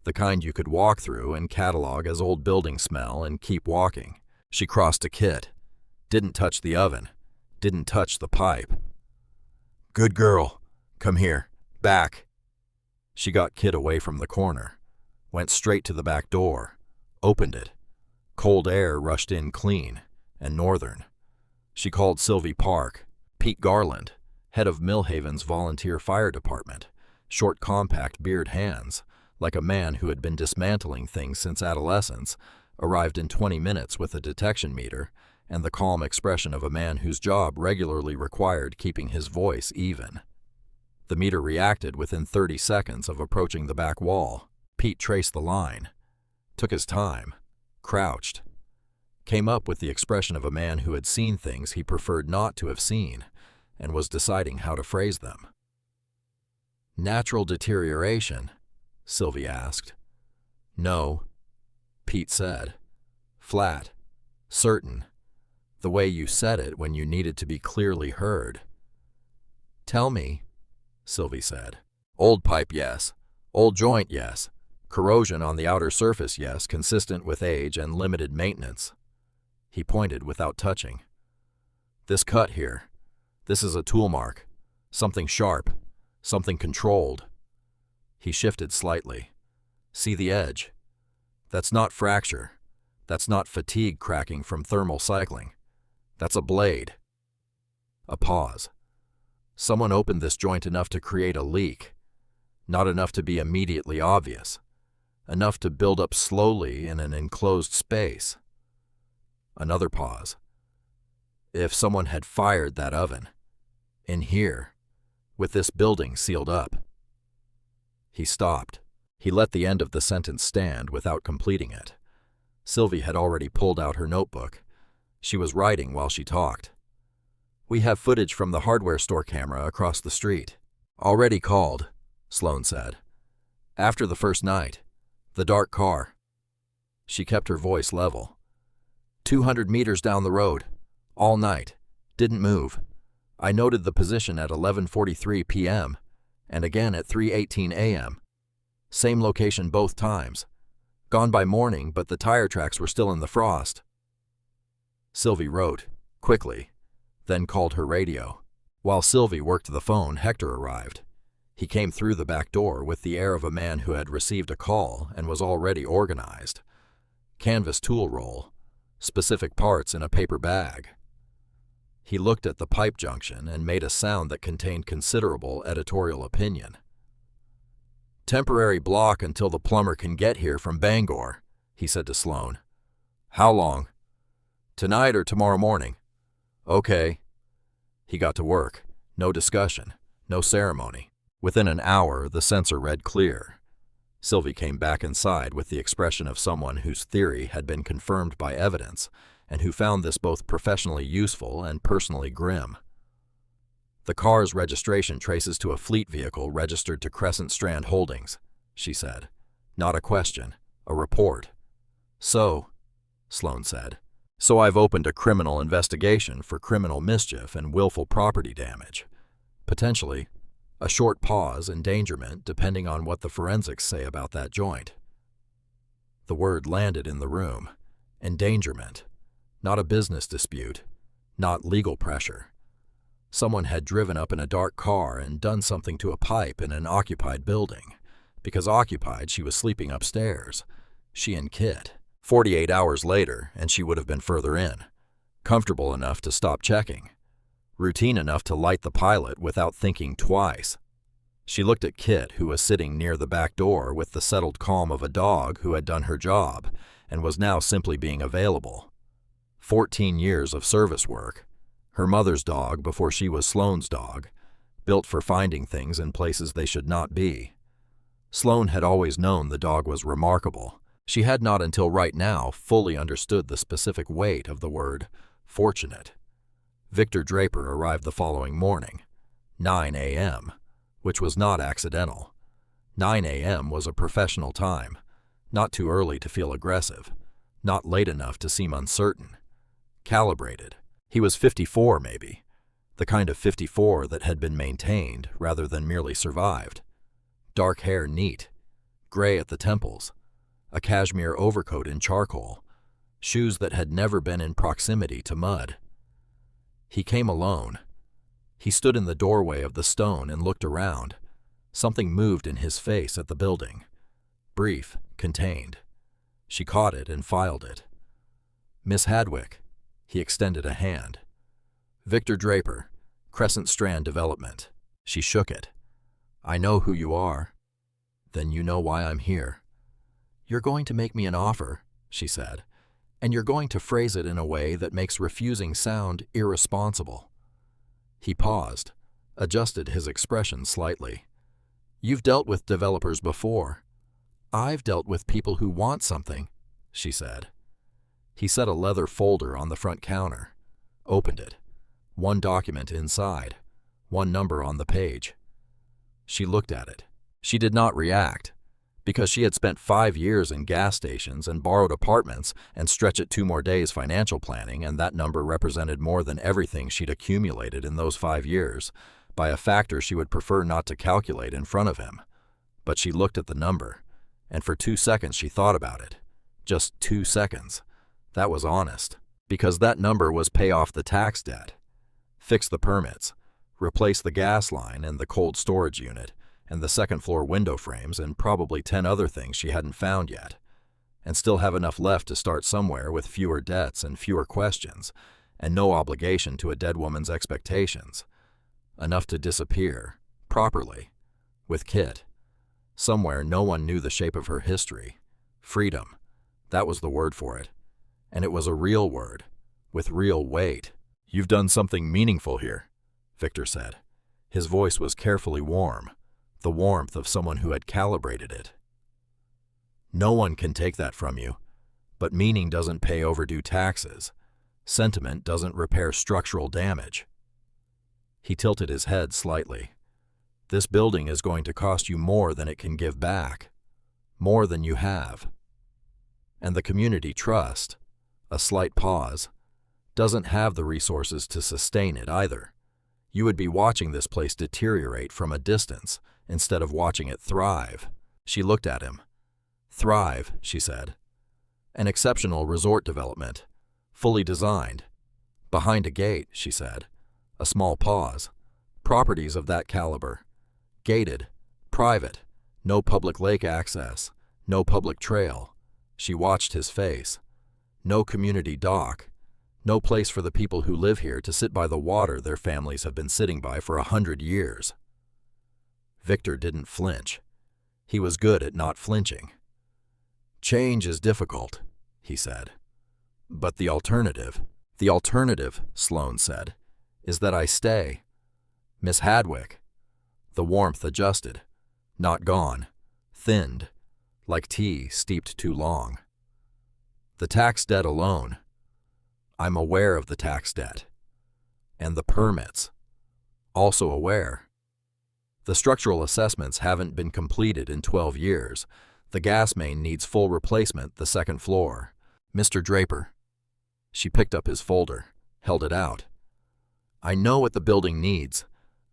The kind you could walk through and catalog as old building smell and keep walking. She crossed to Kit, didn't touch the oven, didn't touch the pipe. "Good girl. Come here. Back." She got Kit away from the corner, went straight to the back door, opened it. Cold air rushed in clean and northern. She called Sylvie Park, Pete Garland, head of Millhaven's volunteer fire department, short compact beard hands, like a man who had been dismantling things since adolescence, arrived in 20 minutes with a detection meter and the calm expression of a man whose job regularly required keeping his voice even. The meter reacted within 30 seconds of approaching the back wall. Pete traced the line, took his time, crouched, came up with the expression of a man who had seen things he preferred not to have seen and was deciding how to phrase them. "Natural deterioration?" Sylvie asked. "No," Pete said. Flat, certain, the way you said it when you needed to be clearly heard. "Tell me," Sylvie said. "Old pipe, yes. Old joint, yes. Corrosion on the outer surface, yes, consistent with age and limited maintenance." He pointed without touching. "This cut here, this is a tool mark, something sharp, something controlled." He shifted slightly. "See the edge? That's not fracture. That's not fatigue cracking from thermal cycling. That's a blade." A pause. "Someone opened this joint enough to create a leak. Not enough to be immediately obvious. Enough to build up slowly in an enclosed space." Another pause. "If someone had fired that oven, in here, with this building sealed up." He stopped. He let the end of the sentence stand without completing it. Sylvie had already pulled out her notebook. She was writing while she talked. "We have footage from the hardware store camera across the street." "Already called," Sloane said. "After the first night. The dark car." She kept her voice level. 200 meters down the road. All night. Didn't move. I noted the position at 11:43 p.m. and again at 3:18 a.m. Same location both times. Gone by morning, but the tire tracks were still in the frost." Sylvie wrote, quickly, then called her radio. While Sylvie worked the phone, Hector arrived. He came through the back door with the air of a man who had received a call and was already organized. Canvas tool roll, specific parts in a paper bag. He looked at the pipe junction and made a sound that contained considerable editorial opinion. "Temporary block until the plumber can get here from Bangor," he said to Sloane. "How long?" "Tonight or tomorrow morning." "Okay." He got to work. No discussion, no ceremony. Within an hour, the sensor read clear. Sylvie came back inside with the expression of someone whose theory had been confirmed by evidence and who found this both professionally useful and personally grim. "The car's registration traces to a fleet vehicle registered to Crescent Strand Holdings," she said. "Not a question, a report." "So," Sloane said, So I've opened a criminal investigation for criminal mischief and willful property damage. Potentially, a short pause, endangerment, depending on what the forensics say about that joint. The word landed in the room. Endangerment. Not a business dispute. Not legal pressure. Someone had driven up in a dark car and done something to a pipe in an occupied building. Because occupied, she was sleeping upstairs. She and Kit. 48 hours later, and she would have been further in. Comfortable enough to stop checking. Routine enough to light the pilot without thinking twice. She looked at Kit, who was sitting near the back door with the settled calm of a dog who had done her job and was now simply being available. 14 years of service work. Her mother's dog before she was Sloane's dog, built for finding things in places they should not be. Sloane had always known the dog was remarkable. She had not until right now fully understood the specific weight of the word fortunate. Victor Draper arrived the following morning, 9 a.m., which was not accidental. 9 a.m. was a professional time, not too early to feel aggressive, not late enough to seem uncertain. Calibrated. He was 54 maybe, the kind of 54 that had been maintained rather than merely survived. Dark hair neat, gray at the temples, a cashmere overcoat in charcoal, shoes that had never been in proximity to mud. He came alone. He stood in the doorway of the stone and looked around. Something moved in his face at the building. Brief, contained. She caught it and filed it. Miss Hadwick. He extended a hand. Victor Draper, Crescent Strand Development. She shook it. I know who you are. Then you know why I'm here. You're going to make me an offer, she said, and you're going to phrase it in a way that makes refusing sound irresponsible. He paused, adjusted his expression slightly. You've dealt with developers before. I've dealt with people who want something, she said. He set a leather folder on the front counter, opened it. One document inside, one number on the page. She looked at it. She did not react, because she had spent 5 years in gas stations and borrowed apartments and stretch it 2 more days financial planning, and that number represented more than everything she'd accumulated in those 5 years, by a factor she would prefer not to calculate in front of him. But she looked at the number, and for 2 seconds she thought about it. Just 2 seconds. That was honest, because that number was pay off the tax debt, fix the permits, replace the gas line and the cold storage unit, and the second-floor window frames, and probably 10 other things she hadn't found yet, and still have enough left to start somewhere with fewer debts and fewer questions, and no obligation to a dead woman's expectations. Enough to disappear, properly, with Kit. Somewhere no one knew the shape of her history. Freedom. That was the word for it. And it was a real word, with real weight. You've done something meaningful here, Victor said. His voice was carefully warm, the warmth of someone who had calibrated it. No one can take that from you, but meaning doesn't pay overdue taxes. Sentiment doesn't repair structural damage. He tilted his head slightly. This building is going to cost you more than it can give back, more than you have. And the community trust, a slight pause, doesn't have the resources to sustain it either. You would be watching this place deteriorate from a distance instead of watching it thrive. She looked at him. Thrive, she said. An exceptional resort development, fully designed. Behind a gate, she said. A small pause. Properties of that caliber. Gated, private, no public lake access, no public trail. She watched his face. No community dock. No place for the people who live here to sit by the water their families have been sitting by for 100 years. Victor didn't flinch. He was good at not flinching. Change is difficult, he said. But the alternative, Sloane said, is that I stay. Miss Hadwick. The warmth adjusted. Not gone. Thinned. Like tea steeped too long. The tax debt alone. I'm aware of the tax debt. And the permits. Also aware. The structural assessments haven't been completed in 12 years. The gas main needs full replacement the second floor. Mr. Draper. She picked up his folder, held it out. "I know what the building needs.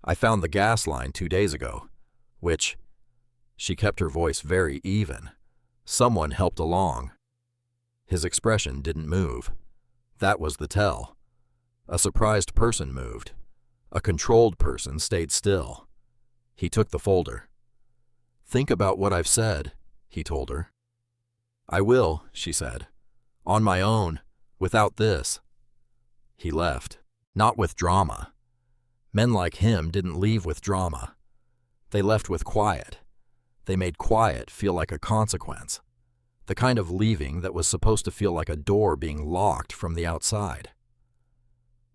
I found the gas line 2 days ago, which—" She kept her voice very even. "Someone helped along." His expression didn't move. That was the tell. A surprised person moved. A controlled person stayed still. He took the folder. "Think about what I've said," he told her. "I will," she said. "On my own, without this." He left. Not with drama. Men like him didn't leave with drama. They left with quiet. They made quiet feel like a consequence. The kind of leaving that was supposed to feel like a door being locked from the outside.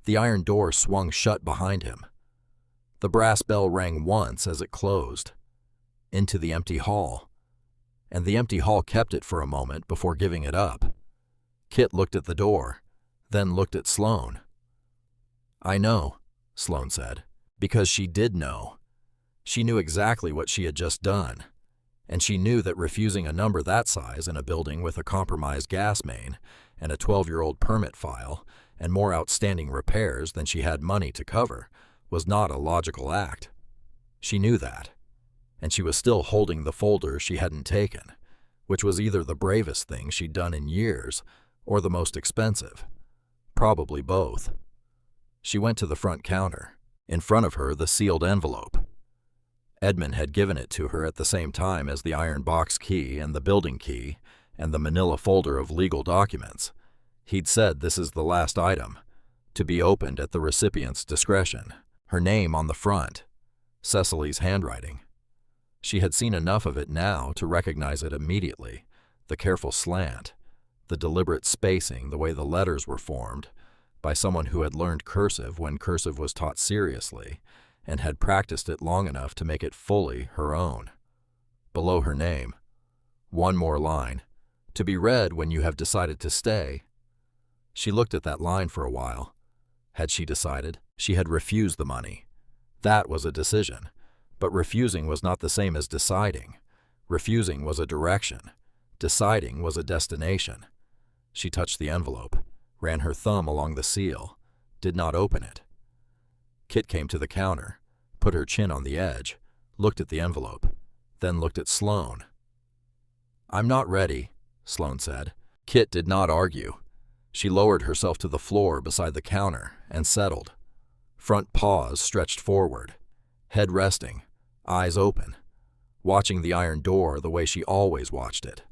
The iron door swung shut behind him. The brass bell rang once as it closed. Into the empty hall. And the empty hall kept it for a moment before giving it up. Kit looked at the door, then looked at Sloane. "I know," Sloane said, because she did know. She knew exactly what she had just done. And she knew that refusing a number that size in a building with a compromised gas main and a 12-year-old permit file and more outstanding repairs than she had money to cover was not a logical act. She knew that. And she was still holding the folder she hadn't taken, which was either the bravest thing she'd done in years or the most expensive. Probably both. She went to the front counter. In front of her, the sealed envelope. Edmund had given it to her at the same time as the iron box key and the building key and the manila folder of legal documents. He'd said this is the last item, to be opened at the recipient's discretion. Her name on the front. Cecily's handwriting. She had seen enough of it now to recognize it immediately, the careful slant, the deliberate spacing, the way the letters were formed, by someone who had learned cursive when cursive was taught seriously, and had practiced it long enough to make it fully her own. Below her name, one more line, to be read when you have decided to stay. She looked at that line for a while. Had she decided? She had refused the money. That was a decision, but refusing was not the same as deciding. Refusing was a direction. Deciding was a destination. She touched the envelope, ran her thumb along the seal, did not open it. Kit came to the counter, put her chin on the edge, looked at the envelope, then looked at Sloane. "I'm not ready," Sloane said. Kit did not argue. She lowered herself to the floor beside the counter and settled. Front paws stretched forward, head resting, eyes open, watching the iron door the way she always watched it.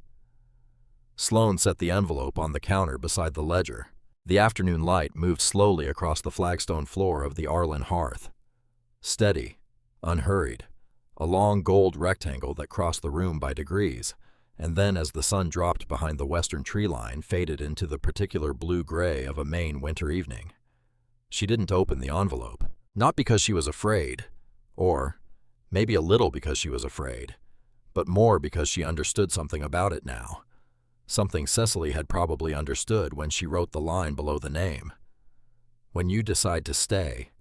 Sloane set the envelope on the counter beside the ledger. The afternoon light moved slowly across the flagstone floor of the Arlen hearth. Steady, unhurried, a long gold rectangle that crossed the room by degrees, and then as the sun dropped behind the western tree line faded into the particular blue-gray of a Maine winter evening. She didn't open the envelope, not because she was afraid, or maybe a little because she was afraid, but more because she understood something about it now. Something Cecily had probably understood when she wrote the line below the name. When you decide to stay,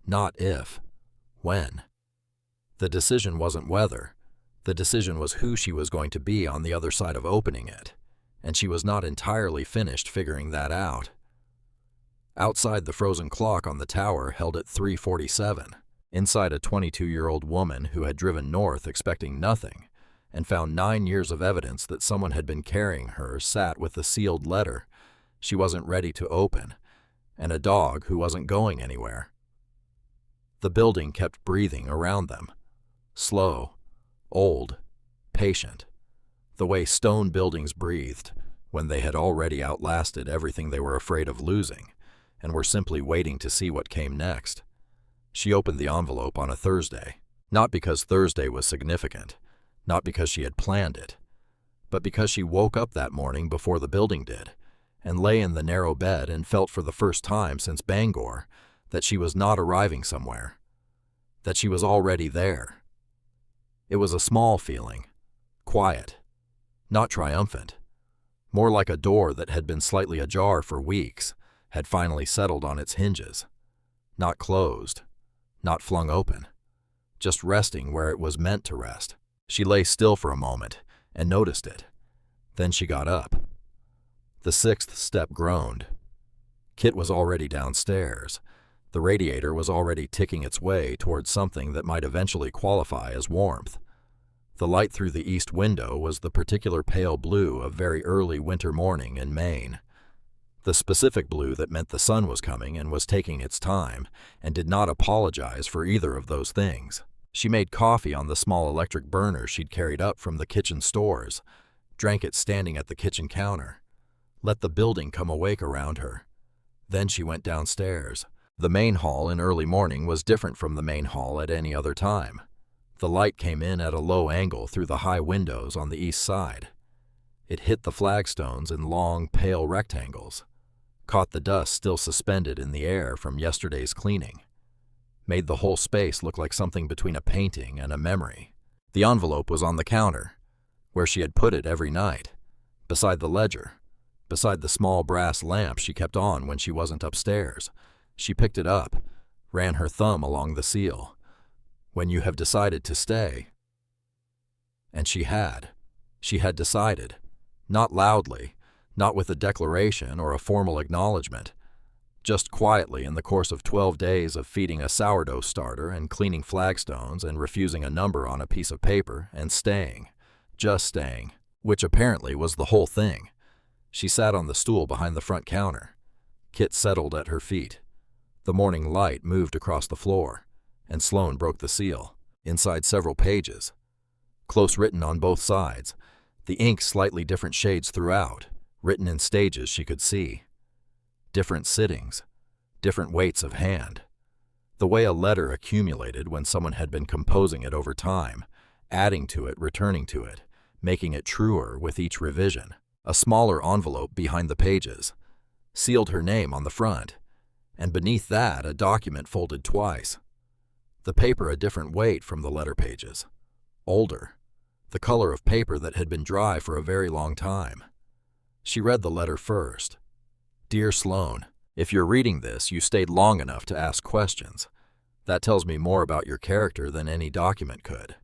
not if, when. The decision wasn't whether. The decision was who she was going to be on the other side of opening it, and she was not entirely finished figuring that out. Outside, the frozen clock on the tower held at 3:47. Inside, a 22-year-old woman who had driven north expecting nothing and found 9 years of evidence that someone had been carrying her sat with a sealed letter she wasn't ready to open, and a dog who wasn't going anywhere. The building kept breathing around them, slow, old, patient, the way stone buildings breathed when they had already outlasted everything they were afraid of losing and were simply waiting to see what came next. She opened the envelope on a Thursday, not because Thursday was significant, not because she had planned it, but because she woke up that morning before the building did, and lay in the narrow bed and felt for the first time since Bangor that she was not arriving somewhere, that she was already there. It was a small feeling, quiet, not triumphant, more like a door that had been slightly ajar for weeks, had finally settled on its hinges, not closed, not flung open, just resting where it was meant to rest. She lay still for a moment and noticed it. Then she got up. The sixth step groaned. Kit was already downstairs. The radiator was already ticking its way towards something that might eventually qualify as warmth. The light through the east window was the particular pale blue of very early winter morning in Maine. The specific blue that meant the sun was coming and was taking its time, and did not apologize for either of those things. She made coffee on the small electric burner she'd carried up from the kitchen stores, drank it standing at the kitchen counter, let the building come awake around her. Then she went downstairs. The main hall in early morning was different from the main hall at any other time. The light came in at a low angle through the high windows on the east side. It hit the flagstones in long, pale rectangles, caught the dust still suspended in the air from yesterday's cleaning, made the whole space look like something between a painting and a memory. The envelope was on the counter, where she had put it every night, beside the ledger, beside the small brass lamp she kept on when she wasn't upstairs. She picked it up, ran her thumb along the seal. "When you have decided to stay." And she had. She had decided. Not loudly, not with a declaration or a formal acknowledgement. Just quietly in the course of 12 days of feeding a sourdough starter and cleaning flagstones and refusing a number on a piece of paper and staying. Just staying. Which apparently was the whole thing. She sat on the stool behind the front counter. Kit settled at her feet. The morning light moved across the floor, and Sloane broke the seal. Inside several pages, close written on both sides, the ink slightly different shades throughout, written in stages she could see. Different sittings, different weights of hand. The way a letter accumulated when someone had been composing it over time, adding to it, returning to it, making it truer with each revision. A smaller envelope behind the pages, sealed her name on the front, and beneath that a document folded twice. The paper a different weight from the letter pages. Older. The color of paper that had been dry for a very long time. She read the letter first. "Dear Sloane, if you're reading this, you stayed long enough to ask questions. That tells me more about your character than any document could.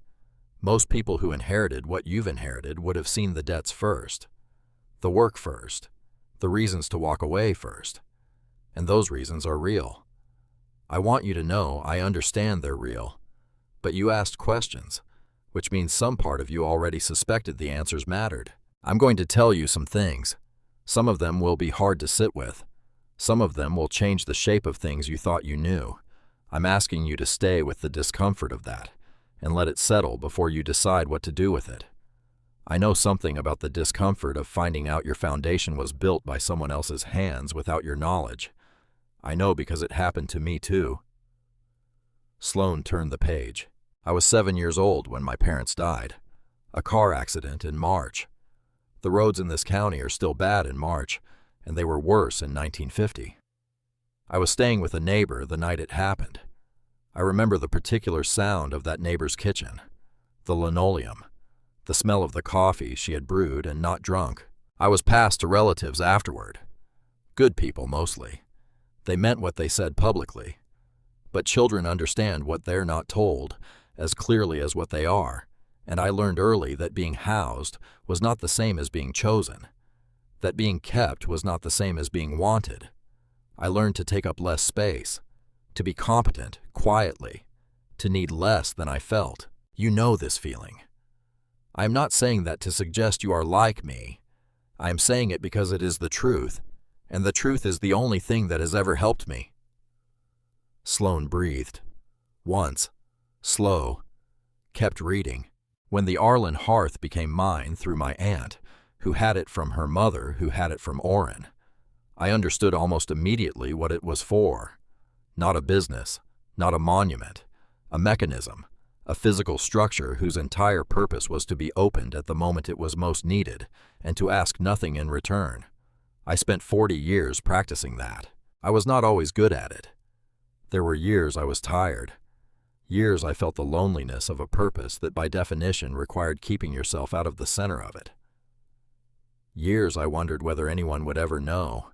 Most people who inherited what you've inherited would have seen the debts first, the work first, the reasons to walk away first. And those reasons are real. I want you to know I understand they're real. But you asked questions, which means some part of you already suspected the answers mattered. I'm going to tell you some things. Some of them will be hard to sit with. Some of them will change the shape of things you thought you knew. I'm asking you to stay with the discomfort of that, and let it settle before you decide what to do with it. I know something about the discomfort of finding out your foundation was built by someone else's hands without your knowledge. I know because it happened to me too." Sloane turned the page. "I was 7 years old when my parents died. A car accident in March. The roads in this county are still bad in March, and they were worse in 1950. I was staying with a neighbor the night it happened. I remember the particular sound of that neighbor's kitchen, the linoleum, the smell of the coffee she had brewed and not drunk. I was passed to relatives afterward. Good people mostly. They meant what they said publicly. But children understand what they're not told as clearly as what they are, and I learned early that being housed was not the same as being chosen, that being kept was not the same as being wanted. I learned to take up less space, to be competent, quietly, to need less than I felt. You know this feeling. I am not saying that to suggest you are like me. I am saying it because it is the truth, and the truth is the only thing that has ever helped me." Sloane breathed. Once, slow, kept reading. "When the Arlen hearth became mine through my aunt, who had it from her mother, who had it from Orrin, I understood almost immediately what it was for. Not a business, not a monument, a mechanism, a physical structure whose entire purpose was to be opened at the moment it was most needed and to ask nothing in return. I spent 40 years practicing that. I was not always good at it. There were years I was tired. Years I felt the loneliness of a purpose that by definition required keeping yourself out of the center of it. Years I wondered whether anyone would ever know,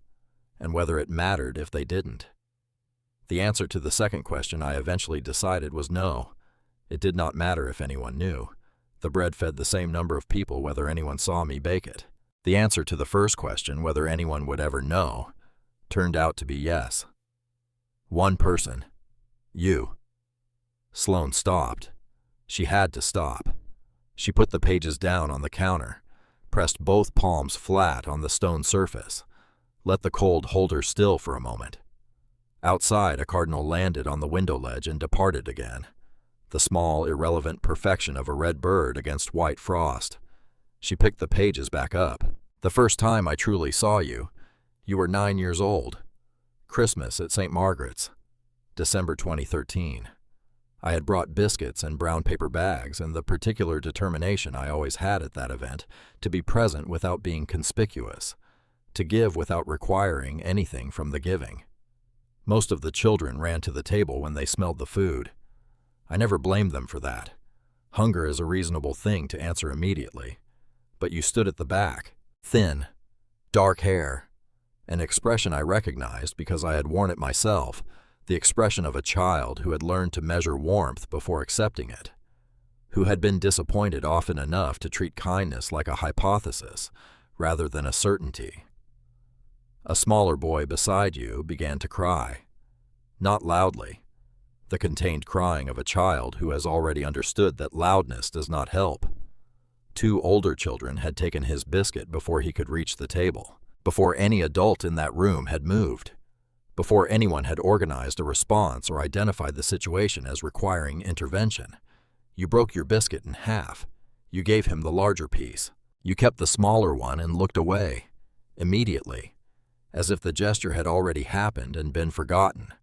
and whether it mattered if they didn't. The answer to the second question I eventually decided was no. It did not matter if anyone knew. The bread fed the same number of people whether anyone saw me bake it. The answer to the first question, whether anyone would ever know, turned out to be yes. One person. You. Sloane stopped. She had to stop. She put the pages down on the counter, pressed both palms flat on the stone surface, let the cold hold her still for a moment. Outside, a cardinal landed on the window ledge and departed again, the small, irrelevant perfection of a red bird against white frost. She picked the pages back up. The first time I truly saw you, you were 9 years old. Christmas at St. Margaret's, December 2013. I had brought biscuits and brown paper bags, and the particular determination I always had at that event to be present without being conspicuous, to give without requiring anything from the giving. Most of the children ran to the table when they smelled the food. I never blamed them for that. Hunger is a reasonable thing to answer immediately. But you stood at the back, thin, dark hair, an expression I recognized because I had worn it myself, the expression of a child who had learned to measure warmth before accepting it, who had been disappointed often enough to treat kindness like a hypothesis rather than a certainty. A smaller boy beside you began to cry. Not loudly, the contained crying of a child who has already understood that loudness does not help. 2 older children had taken his biscuit before he could reach the table, before any adult in that room had moved, before anyone had organized a response or identified the situation as requiring intervention. You broke your biscuit in half. You gave him the larger piece. You kept the smaller one and looked away, immediately, as if the gesture had already happened and been forgotten,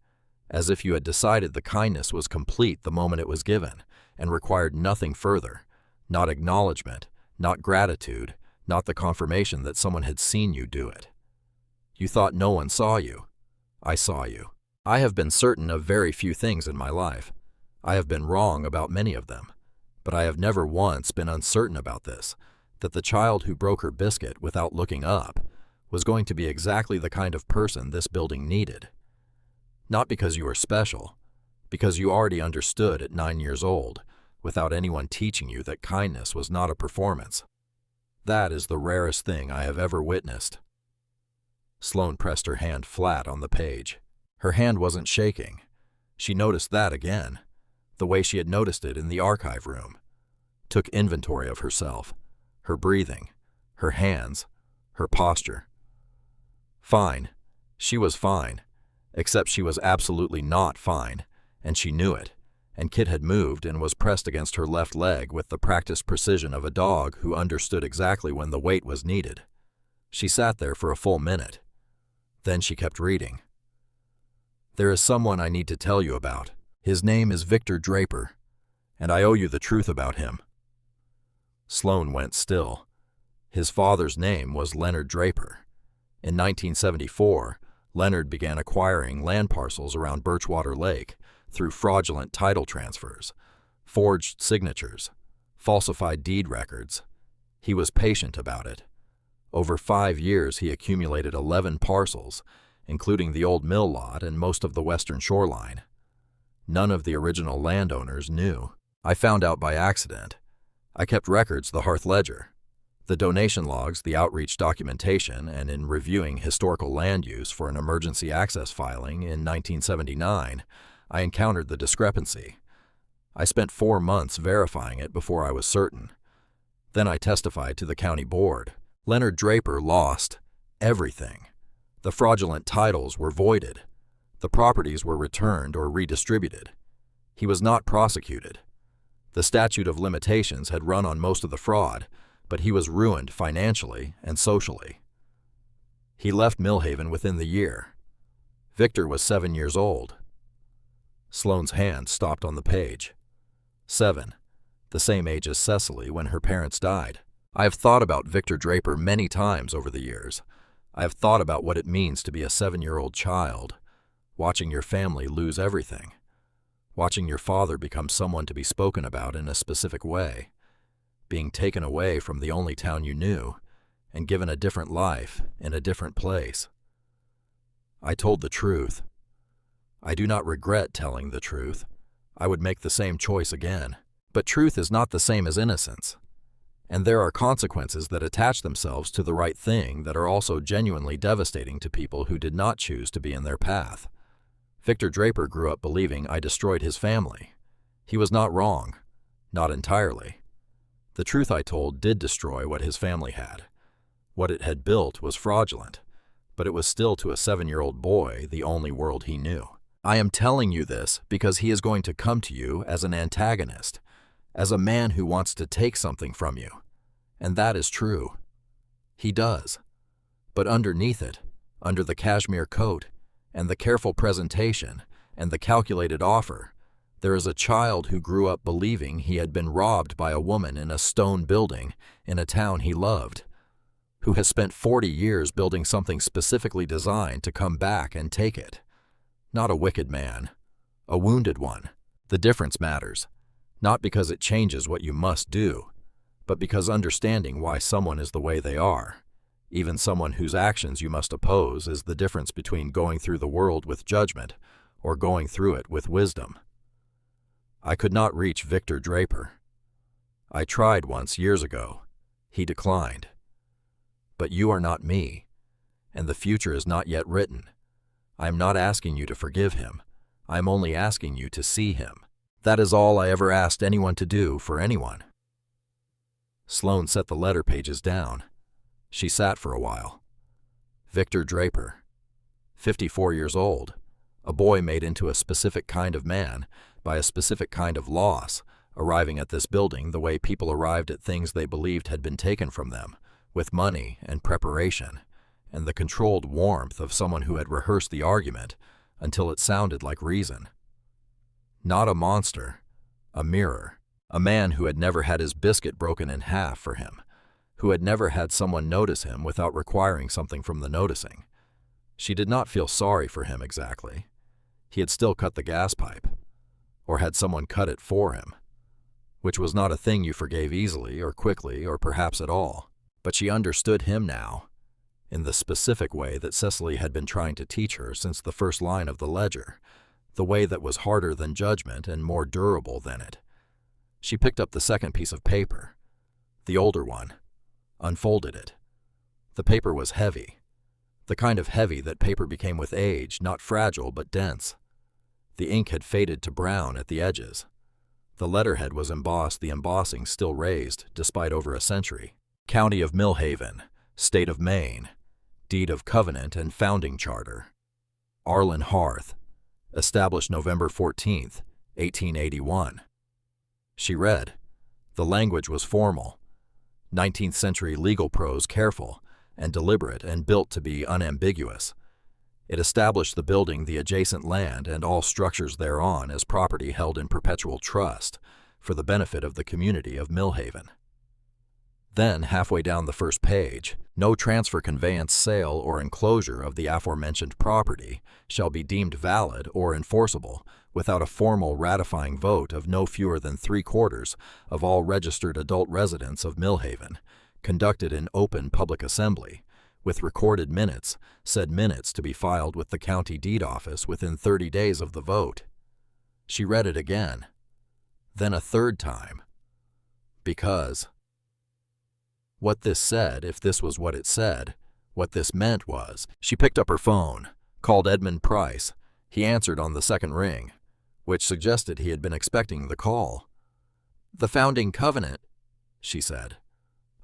as if you had decided the kindness was complete the moment it was given and required nothing further, not acknowledgement, not gratitude, not the confirmation that someone had seen you do it. You thought no one saw you. I saw you. I have been certain of very few things in my life. I have been wrong about many of them, but I have never once been uncertain about this, that the child who broke her biscuit without looking up was going to be exactly the kind of person this building needed. Not because you were special, because you already understood at 9 years old, without anyone teaching you that kindness was not a performance. That is the rarest thing I have ever witnessed. Sloane pressed her hand flat on the page. Her hand wasn't shaking. She noticed that again, the way she had noticed it in the archive room. Took inventory of herself, her breathing, her hands, her posture. Fine. She was fine, except she was absolutely not fine, and she knew it, and Kit had moved and was pressed against her left leg with the practiced precision of a dog who understood exactly when the weight was needed. She sat there for a full minute. Then she kept reading. There is someone I need to tell you about. His name is Victor Draper, and I owe you the truth about him. Sloane went still. His father's name was Leonard Draper. In 1974, Leonard began acquiring land parcels around Birchwater Lake through fraudulent title transfers, forged signatures, falsified deed records. He was patient about it. Over 5 years, he accumulated 11 parcels, including the old mill lot and most of the western shoreline. None of the original landowners knew. I found out by accident. I kept records, the Hearth Ledger, the donation logs, the outreach documentation, and in reviewing historical land use for an emergency access filing in 1979, I encountered the discrepancy. I spent 4 months verifying it before I was certain. Then I testified to the county board. Leonard Draper lost everything. The fraudulent titles were voided. The properties were returned or redistributed. He was not prosecuted. The statute of limitations had run on most of the fraud, but he was ruined financially and socially. He left Millhaven within the year. Victor was 7 years old. Sloane's hand stopped on the page. 7, the same age as Cecily when her parents died. I have thought about Victor Draper many times over the years. I have thought about what it means to be a 7-year-old child, watching your family lose everything, watching your father become someone to be spoken about in a specific way, being taken away from the only town you knew and given a different life in a different place. I told the truth. I do not regret telling the truth. I would make the same choice again. But truth is not the same as innocence. And there are consequences that attach themselves to the right thing that are also genuinely devastating to people who did not choose to be in their path. Victor Draper grew up believing I destroyed his family. He was not wrong. Not entirely. The truth I told did destroy what his family had. What it had built was fraudulent, but it was still to a 7-year-old boy the only world he knew. I am telling you this because he is going to come to you as an antagonist, as a man who wants to take something from you. And that is true. He does. But underneath it, under the cashmere coat, and the careful presentation, and the calculated offer, there is a child who grew up believing he had been robbed by a woman in a stone building in a town he loved, who has spent 40 years building something specifically designed to come back and take it. Not a wicked man, a wounded one. The difference matters, not because it changes what you must do, but because understanding why someone is the way they are, even someone whose actions you must oppose, is the difference between going through the world with judgment or going through it with wisdom. I could not reach Victor Draper. I tried once years ago. He declined. But you are not me, and the future is not yet written. I am not asking you to forgive him. I am only asking you to see him. That is all I ever asked anyone to do for anyone. Sloane set the letter pages down. She sat for a while. Victor Draper, 54 years old, a boy made into a specific kind of man by a specific kind of loss, arriving at this building the way people arrived at things they believed had been taken from them, with money and preparation, and the controlled warmth of someone who had rehearsed the argument until it sounded like reason. Not a monster, a mirror, a man who had never had his biscuit broken in half for him, who had never had someone notice him without requiring something from the noticing. She did not feel sorry for him exactly. He had still cut the gas pipe, or had someone cut it for him, which was not a thing you forgave easily or quickly or perhaps at all. But she understood him now, in the specific way that Cecily had been trying to teach her since the first line of the ledger, the way that was harder than judgment and more durable than it. She picked up the second piece of paper, the older one, unfolded it. The paper was heavy, the kind of heavy that paper became with age, not fragile but dense. The ink had faded to brown at the edges. The letterhead was embossed, the embossing still raised, despite over a century. County of Millhaven, State of Maine, Deed of Covenant and Founding Charter. Arlen Hearth, established November 14th, 1881. She read. The language was formal, 19th century legal prose careful and deliberate and built to be unambiguous. It established the building, the adjacent land, and all structures thereon as property held in perpetual trust for the benefit of the community of Millhaven. Then, halfway down the first page, no transfer, conveyance, sale, or enclosure of the aforementioned property shall be deemed valid or enforceable without a formal ratifying vote of no fewer than 3/4 of all registered adult residents of Millhaven, conducted in open public assembly, with recorded minutes, said minutes to be filed with the county deed office within 30 days of the vote. She read it again, then a third time, because what this said, if this was what it said, what this meant was, she picked up her phone, called Edmund Price. He answered on the second ring, which suggested he had been expecting the call. The founding covenant, she said.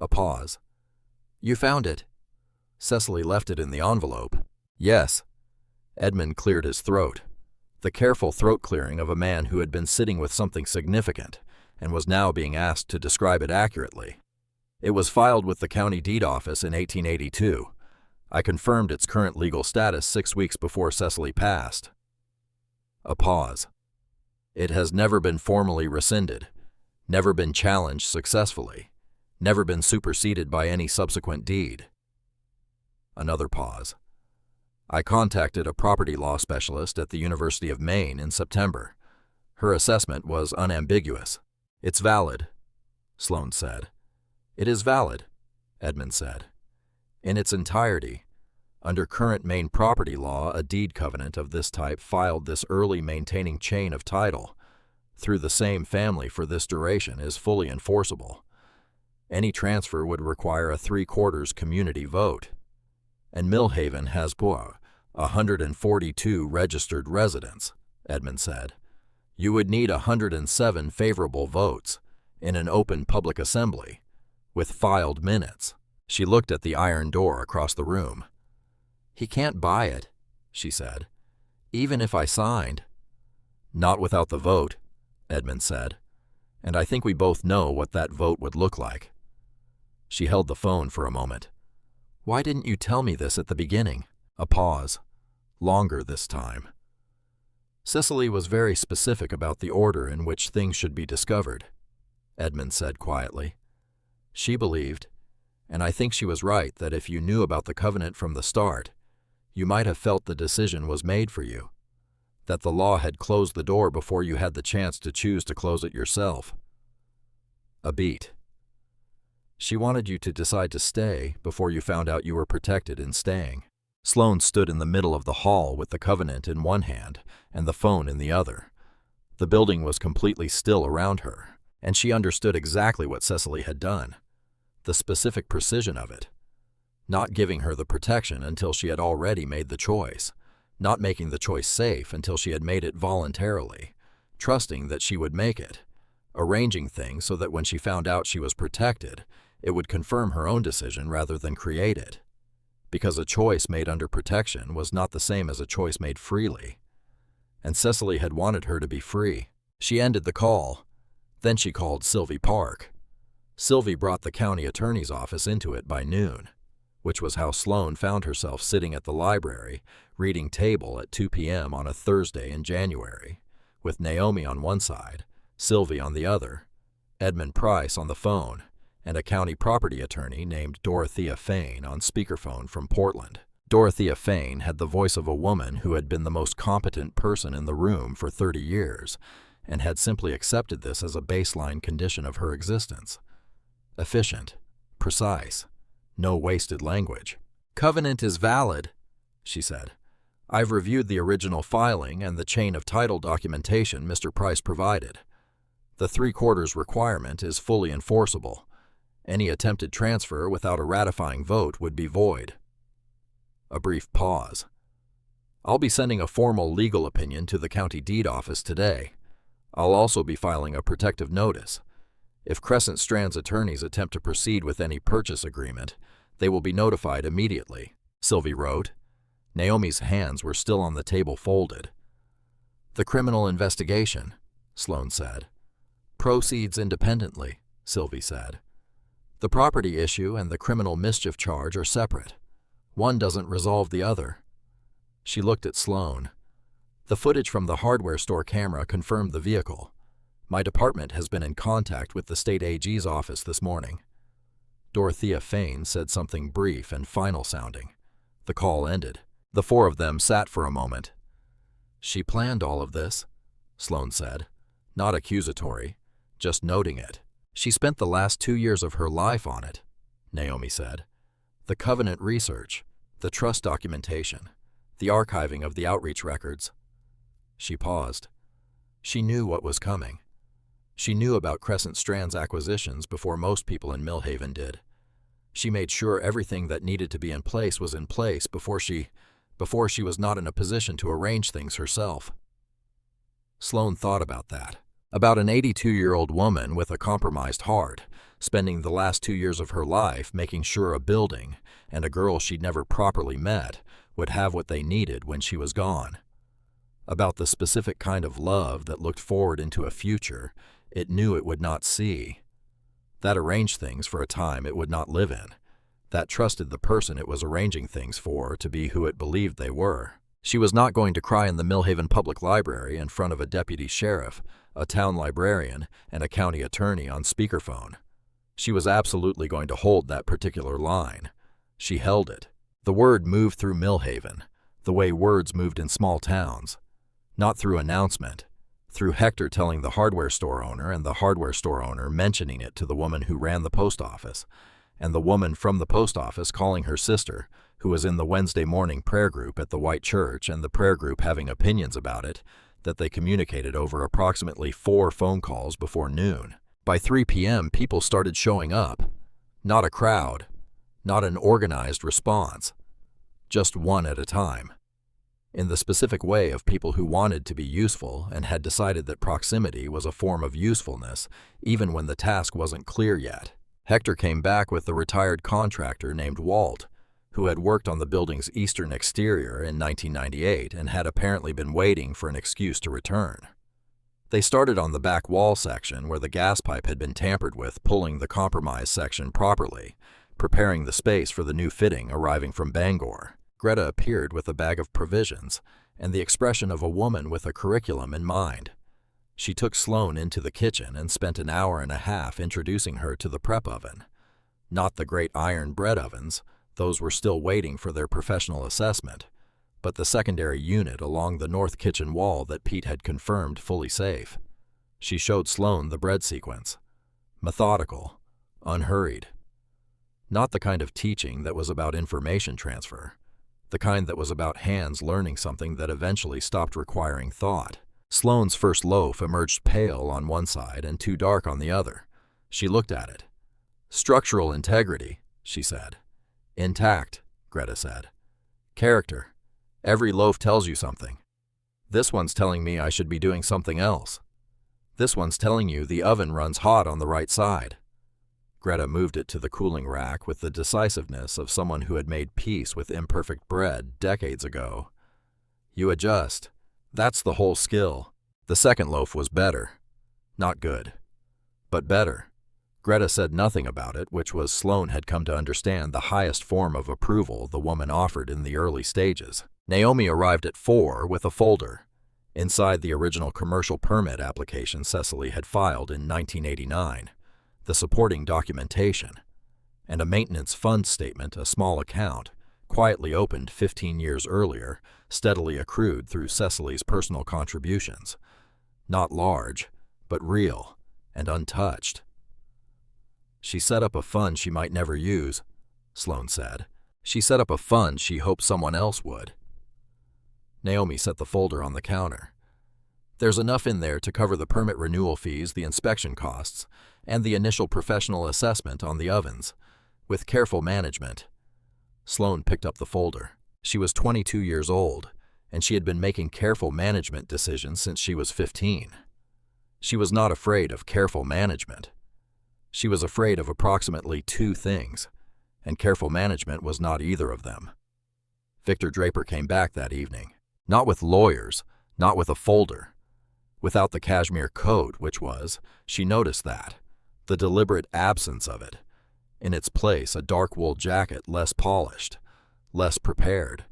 A pause. You found it. Cecily left it in the envelope. Yes. Edmund cleared his throat, the careful throat clearing of a man who had been sitting with something significant and was now being asked to describe it accurately. It was filed with the county deed office in 1882. I confirmed its current legal status 6 weeks before Cecily passed. A pause. It has never been formally rescinded, never been challenged successfully, never been superseded by any subsequent deed. Another pause. I contacted a property law specialist at the University of Maine in September. Her assessment was unambiguous. It's valid, Sloane said. It is valid, Edmund said. In its entirety. Under current Maine property law, a deed covenant of this type filed this early maintaining chain of title through the same family for this duration is fully enforceable. Any transfer would require a 3/4 community vote. And Millhaven has 142 registered residents, Edmund said. You would need 107 favorable votes in an open public assembly with filed minutes. She looked at the iron door across the room. He can't buy it, she said, even if I signed. Not without the vote, Edmund said, and I think we both know what that vote would look like. She held the phone for a moment. Why didn't you tell me this at the beginning? A pause. Longer this time. Cicely was very specific about the order in which things should be discovered, Edmund said quietly. She believed, and I think she was right, that if you knew about the covenant from the start, you might have felt the decision was made for you, that the law had closed the door before you had the chance to choose to close it yourself. A beat. She wanted you to decide to stay before you found out you were protected in staying. Sloane stood in the middle of the hall with the covenant in one hand and the phone in the other. The building was completely still around her, and she understood exactly what Cicely had done. The specific precision of it. Not giving her the protection until she had already made the choice. Not making the choice safe until she had made it voluntarily. Trusting that she would make it. Arranging things so that when she found out she was protected, it would confirm her own decision rather than create it. Because a choice made under protection was not the same as a choice made freely. And Cicely had wanted her to be free. She ended the call. Then she called Sylvie Park. Sylvie brought the county attorney's office into it by noon, which was how Sloane found herself sitting at the library, reading table at 2 p.m. on a Thursday in January, with Naomi on one side, Sylvie on the other, Edmund Price on the phone, and a county property attorney named Dorothea Fain on speakerphone from Portland. Dorothea Fain had the voice of a woman who had been the most competent person in the room for 30 years, and had simply accepted this as a baseline condition of her existence. Efficient, precise, no wasted language. Covenant is valid, she said. I've reviewed the original filing and the chain of title documentation Mr. Price provided. The 3/4 requirement is fully enforceable. Any attempted transfer without a ratifying vote would be void. A brief pause. I'll be sending a formal legal opinion to the county deed office today. I'll also be filing a protective notice. If Crescent Strand's attorneys attempt to proceed with any purchase agreement, they will be notified immediately, Sylvie wrote. Naomi's hands were still on the table folded. The criminal investigation, Sloane said. Proceeds independently, Sylvie said. The property issue and the criminal mischief charge are separate. One doesn't resolve the other. She looked at Sloane. The footage from the hardware store camera confirmed the vehicle. My department has been in contact with the state AG's office this morning. Dorothea Fain said something brief and final sounding. The call ended. The four of them sat for a moment. She planned all of this, Sloane said. Not accusatory, just noting it. She spent the last 2 years of her life on it, Naomi said. The covenant research, the trust documentation, the archiving of the outreach records. She paused. She knew what was coming. She knew about Crescent Strand's acquisitions before most people in Millhaven did. She made sure everything that needed to be in place was in place before she was not in a position to arrange things herself. Sloane thought about that. About an 82-year-old woman with a compromised heart, spending the last 2 years of her life making sure a building and a girl she'd never properly met would have what they needed when she was gone. About the specific kind of love that looked forward into a future it knew it would not see. That arranged things for a time it would not live in. That trusted the person it was arranging things for to be who it believed they were. She was not going to cry in the Millhaven Public Library in front of a deputy sheriff, a town librarian, and a county attorney on speakerphone. She was absolutely going to hold that particular line. She held it. The word moved through Millhaven, the way words moved in small towns. Not through announcement, through Hector telling the hardware store owner and the hardware store owner mentioning it to the woman who ran the post office, and the woman from the post office calling her sister, who was in the Wednesday morning prayer group at the White Church, and the prayer group having opinions about it, that they communicated over approximately 4 phone calls before noon. By 3 p.m., people started showing up. Not a crowd, not an organized response, just one at a time. In the specific way of people who wanted to be useful and had decided that proximity was a form of usefulness, even when the task wasn't clear yet. Hector came back with the retired contractor named Walt, who had worked on the building's eastern exterior in 1998 and had apparently been waiting for an excuse to return. They started on the back wall section where the gas pipe had been tampered with, pulling the compromised section properly, preparing the space for the new fitting arriving from Bangor. Greta appeared with a bag of provisions and the expression of a woman with a curriculum in mind. She took Sloane into the kitchen and spent an hour and a half introducing her to the prep oven. Not the great iron bread ovens, those were still waiting for their professional assessment, but the secondary unit along the north kitchen wall that Pete had confirmed fully safe. She showed Sloane the bread sequence. Methodical, unhurried. Not the kind of teaching that was about information transfer. The kind that was about hands learning something that eventually stopped requiring thought. Sloane's first loaf emerged pale on one side and too dark on the other. She looked at it. Structural integrity, she said. Intact, Greta said. Character. Every loaf tells you something. This one's telling me I should be doing something else. This one's telling you the oven runs hot on the right side. Greta moved it to the cooling rack with the decisiveness of someone who had made peace with imperfect bread decades ago. You adjust. That's the whole skill. The second loaf was better. Not good, but better. Greta said nothing about it, which was Sloane had come to understand the highest form of approval the woman offered in the early stages. Naomi arrived at 4 with a folder. Inside the original commercial permit application Cecily had filed in 1989. The supporting documentation, and a maintenance fund statement, a small account, quietly opened 15 years earlier, steadily accrued through Cecily's personal contributions. Not large, but real and untouched. She set up a fund she might never use, Sloane said. She set up a fund she hoped someone else would. Naomi set the folder on the counter. There's enough in there to cover the permit renewal fees, the inspection costs, and the initial professional assessment on the ovens, with careful management. Sloane picked up the folder. She was 22 years old, and she had been making careful management decisions since she was 15. She was not afraid of careful management. She was afraid of approximately 2 things, and careful management was not either of them. Victor Draper came back that evening, not with lawyers, not with a folder. Without the cashmere coat, which was, she noticed that, the deliberate absence of it. In its place, a dark wool jacket less polished, less prepared.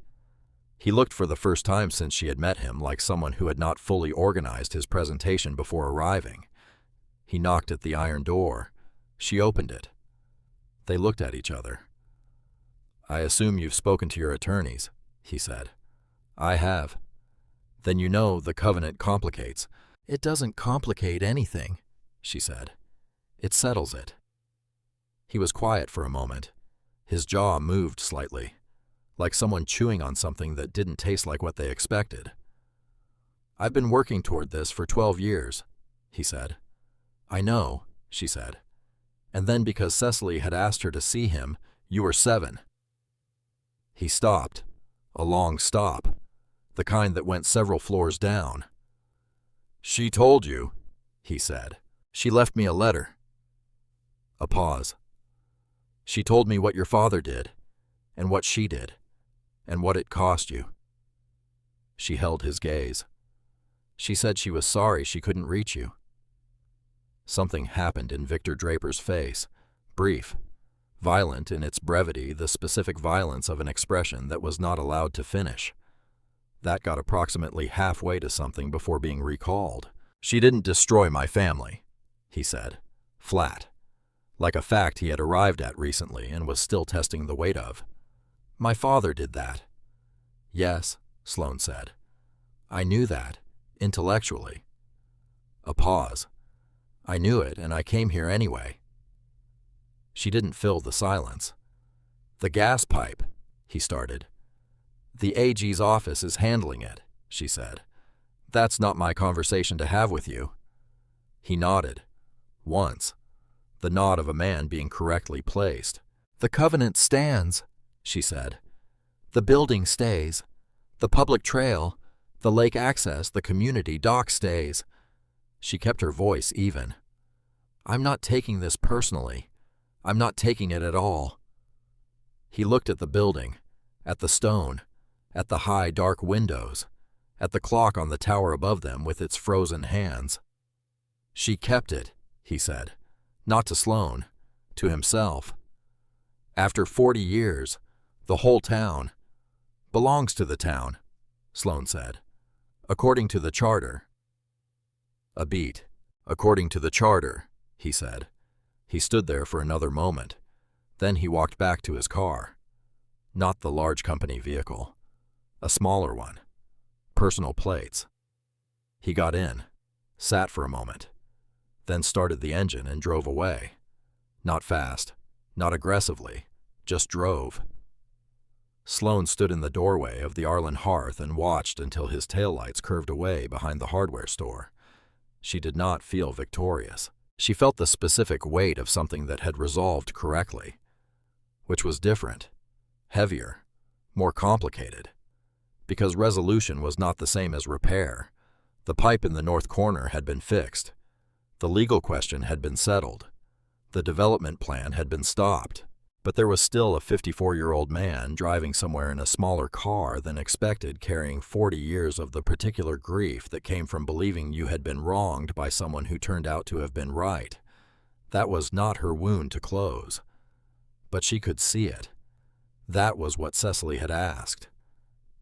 He looked for the first time since she had met him like someone who had not fully organized his presentation before arriving. He knocked at the iron door. She opened it. They looked at each other. I assume you've spoken to your attorneys, he said. I have. Then you know the covenant complicates. It doesn't complicate anything, she said. It settles it. He was quiet for a moment. His jaw moved slightly, like someone chewing on something that didn't taste like what they expected. I've been working toward this for 12 years, he said. I know, she said. And then because Cecily had asked her to see him, you were 7. He stopped, a long stop, the kind that went several floors down. She told you, he said. She left me a letter. A pause. She told me what your father did, and what she did, and what it cost you. She held his gaze. She said she was sorry she couldn't reach you. Something happened in Victor Draper's face, brief, violent in its brevity, the specific violence of an expression that was not allowed to finish. That got approximately halfway to something before being recalled. She didn't destroy my family, he said, flat, like a fact he had arrived at recently and was still testing the weight of. My father did that. Yes, Sloane said. I knew that, intellectually. A pause. I knew it, and I came here anyway. She didn't fill the silence. The gas pipe, he started. The AG's office is handling it, she said. That's not my conversation to have with you. He nodded. Once. the nod of a man being correctly placed. "The covenant stands," she said. "The building stays. The public trail, the lake access, the community dock stays." She kept her voice even. "I'm not taking this personally. I'm not taking it at all." He looked at the building, at the stone, at the high, dark windows, at the clock on the tower above them with its frozen hands. "She kept it," he said, not to Sloan, to himself. "After 40 years, the whole town belongs to the town," Sloan said. "According to the charter." A beat. "According to the charter," he said. He stood there for another moment. Then he walked back to his car. Not the large company vehicle. A smaller one. Personal plates. He got in, sat for a moment, then started the engine and drove away. Not fast, not aggressively, just drove. Sloan stood in the doorway of the Arlen hearth and watched until his taillights curved away behind the hardware store. She did not feel victorious. She felt the specific weight of something that had resolved correctly, which was different, heavier, more complicated. Because resolution was not the same as repair. The pipe in the north corner had been fixed. The legal question had been settled. The development plan had been stopped. But there was still a 54-year-old man driving somewhere in a smaller car than expected, carrying 40 years of the particular grief that came from believing you had been wronged by someone who turned out to have been right. That was not her wound to close. But she could see it. That was what Cecily had asked.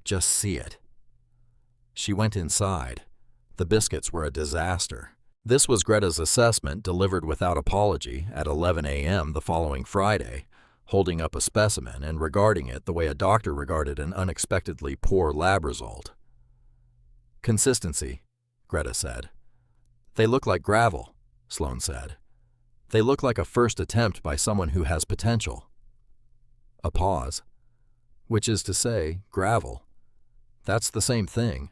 Just see it. She went inside. The biscuits were a disaster. This was Greta's assessment, delivered without apology at 11 a.m. the following Friday, holding up a specimen and regarding it the way a doctor regarded an unexpectedly poor lab result. "Consistency," Greta said. "They look like gravel," Sloan said. "They look like a first attempt by someone who has potential." A pause. "Which is to say, gravel. That's the same thing.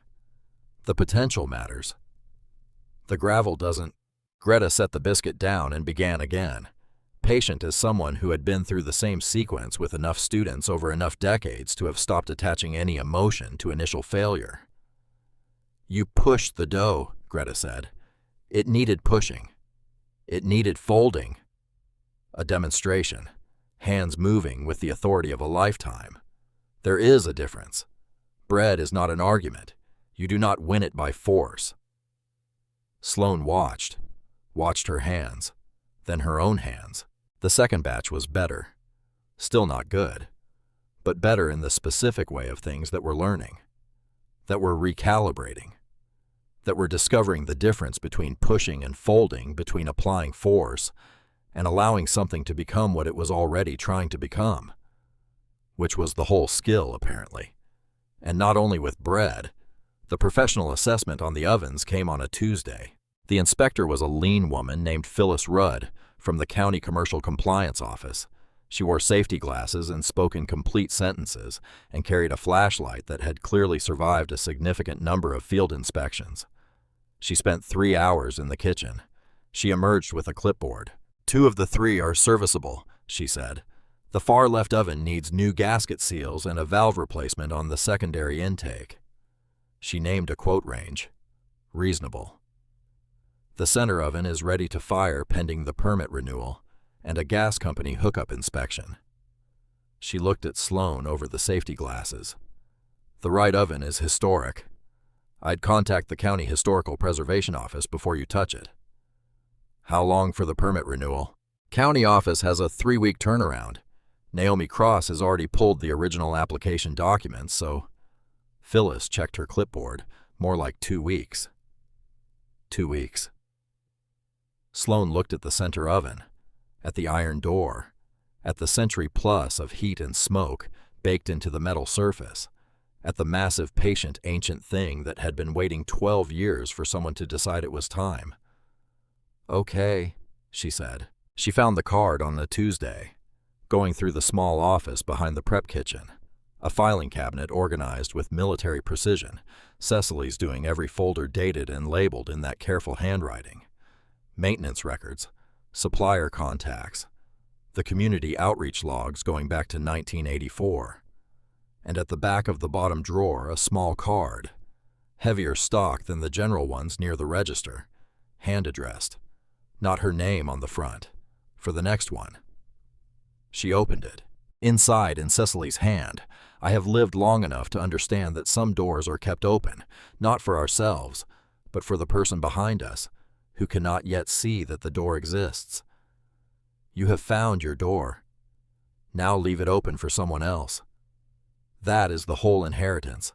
The potential matters. The gravel doesn't." Greta set the biscuit down and began again, patient as someone who had been through the same sequence with enough students over enough decades to have stopped attaching any emotion to initial failure. "You pushed the dough," Greta said. "It needed pushing. It needed folding. A demonstration, hands moving with the authority of a lifetime. There is a difference. Bread is not an argument. You do not win it by force." Sloan watched her hands, then her own hands. The second batch was better. Still not good, but better in the specific way of things that were learning, that were recalibrating, that were discovering the difference between pushing and folding, between applying force and allowing something to become what it was already trying to become, which was the whole skill, apparently. And not only with bread. The professional assessment on the ovens came on a Tuesday. The inspector was a lean woman named Phyllis Rudd from the County Commercial Compliance Office. She wore safety glasses and spoke in complete sentences and carried a flashlight that had clearly survived a significant number of field inspections. She spent 3 hours in the kitchen. She emerged with a clipboard. "2 of the 3 are serviceable," she said. "The far left oven needs new gasket seals and a valve replacement on the secondary intake." She named a quote range. Reasonable. "The center oven is ready to fire pending the permit renewal and a gas company hookup inspection." She looked at Sloan over the safety glasses. "The right oven is historic. I'd contact the County Historical Preservation Office before you touch it." "How long for the permit renewal?" "County office has a 3-week turnaround. Naomi Cross has already pulled the original application documents, so..." Phyllis checked her clipboard. "More like 2 weeks." 2 weeks. Sloan looked at the center oven, at the iron door, at the century plus of heat and smoke baked into the metal surface, at the massive, patient, ancient thing that had been waiting 12 years for someone to decide it was time. "Okay," she said. She found the card on the Tuesday, going through the small office behind the prep kitchen, a filing cabinet organized with military precision, Cecily's doing every folder dated and labeled in that careful handwriting. Maintenance records, supplier contacts, the community outreach logs going back to 1984, and at the back of the bottom drawer a small card, heavier stock than the general ones near the register, hand-addressed, not her name on the front, for the next one. She opened it. Inside, in Cecily's hand, I have lived long enough to understand that some doors are kept open, not for ourselves, but for the person behind us, who cannot yet see that the door exists. You have found your door. Now leave it open for someone else. That is the whole inheritance.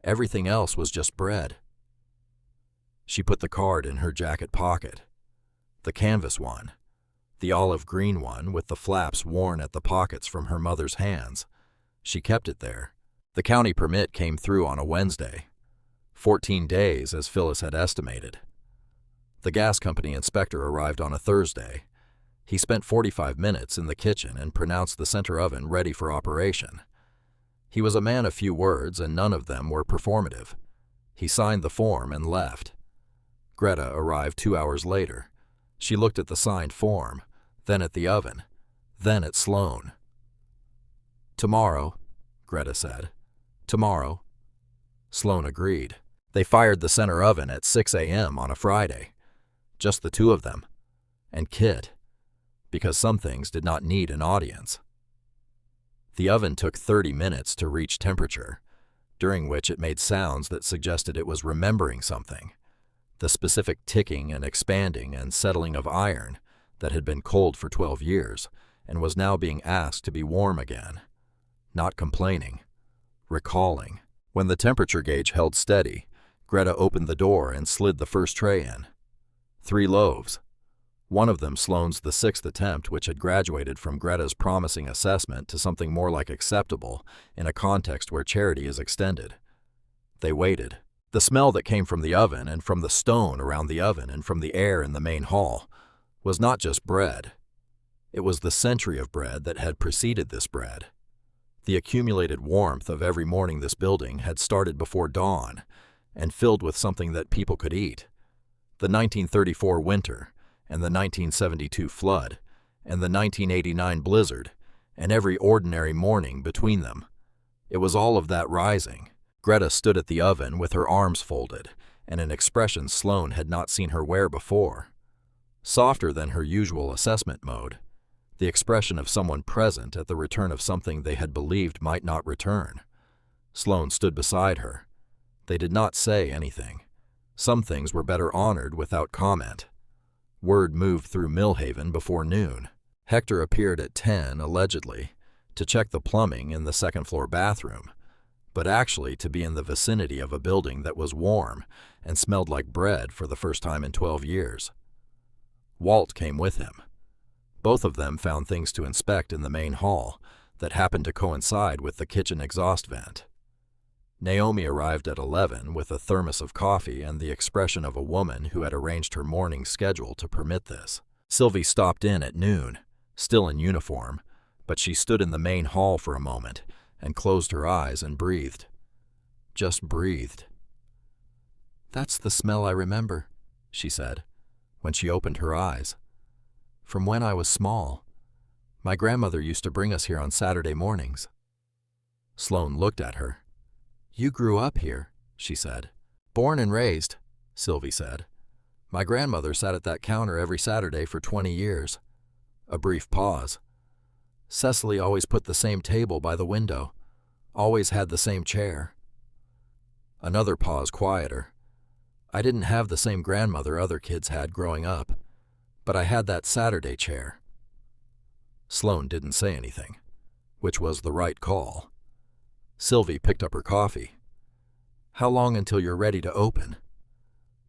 Everything else was just bread. She put the card in her jacket pocket. The canvas one, the olive green one with the flaps worn at the pockets from her mother's hands. She kept it there. The county permit came through on a Wednesday. 14 days, as Phyllis had estimated. The gas company inspector arrived on a Thursday. He spent 45 minutes in the kitchen and pronounced the center oven ready for operation. He was a man of few words, and none of them were performative. He signed the form and left. Greta arrived 2 hours later. She looked at the signed form, then at the oven, then at Sloan. "Tomorrow," Greta said. "Tomorrow." Sloan agreed. They fired the center oven at 6 a.m. on a Friday. Just the two of them. And Kit, because some things did not need an audience. The oven took 30 minutes to reach temperature, during which it made sounds that suggested it was remembering something, the specific ticking and expanding and settling of iron that had been cold for 12 years and was now being asked to be warm again, not complaining, recalling. When the temperature gauge held steady, Greta opened the door and slid the first tray in. 3 loaves. One of them Sloane's the 6th attempt, which had graduated from Greta's promising assessment to something more like acceptable in a context where charity is extended. They waited. The smell that came from the oven and from the stone around the oven and from the air in the main hall was not just bread. It was the century of bread that had preceded this bread. The accumulated warmth of every morning this building had started before dawn and filled with something that people could eat. The 1934 winter and the 1972 flood and the 1989 blizzard and every ordinary morning between them. It was all of that rising. Greta stood at the oven with her arms folded and an expression Sloane had not seen her wear before. Softer than her usual assessment mode, the expression of someone present at the return of something they had believed might not return. Sloane stood beside her. They did not say anything. Some things were better honored without comment. Word moved through Millhaven before noon. Hector appeared at 10, allegedly, to check the plumbing in the second-floor bathroom, but actually to be in the vicinity of a building that was warm and smelled like bread for the first time in 12 years. Walt came with him. Both of them found things to inspect in the main hall that happened to coincide with the kitchen exhaust vent. Naomi arrived at 11 with a thermos of coffee and the expression of a woman who had arranged her morning schedule to permit this. Sylvie stopped in at noon, still in uniform, but she stood in the main hall for a moment and closed her eyes and breathed. Just breathed. "That's the smell I remember," she said, when she opened her eyes. "From when I was small. My grandmother used to bring us here on Saturday mornings." Sloane looked at her. "You grew up here," she said. "Born and raised," Sylvie said. "My grandmother sat at that counter every Saturday for 20 years. A brief pause. "Cecily always put the same table by the window, always had the same chair." Another pause, quieter. "I didn't have the same grandmother other kids had growing up, but I had that Saturday chair." Sloane didn't say anything, which was the right call. Sylvie picked up her coffee. "How long until you're ready to open?"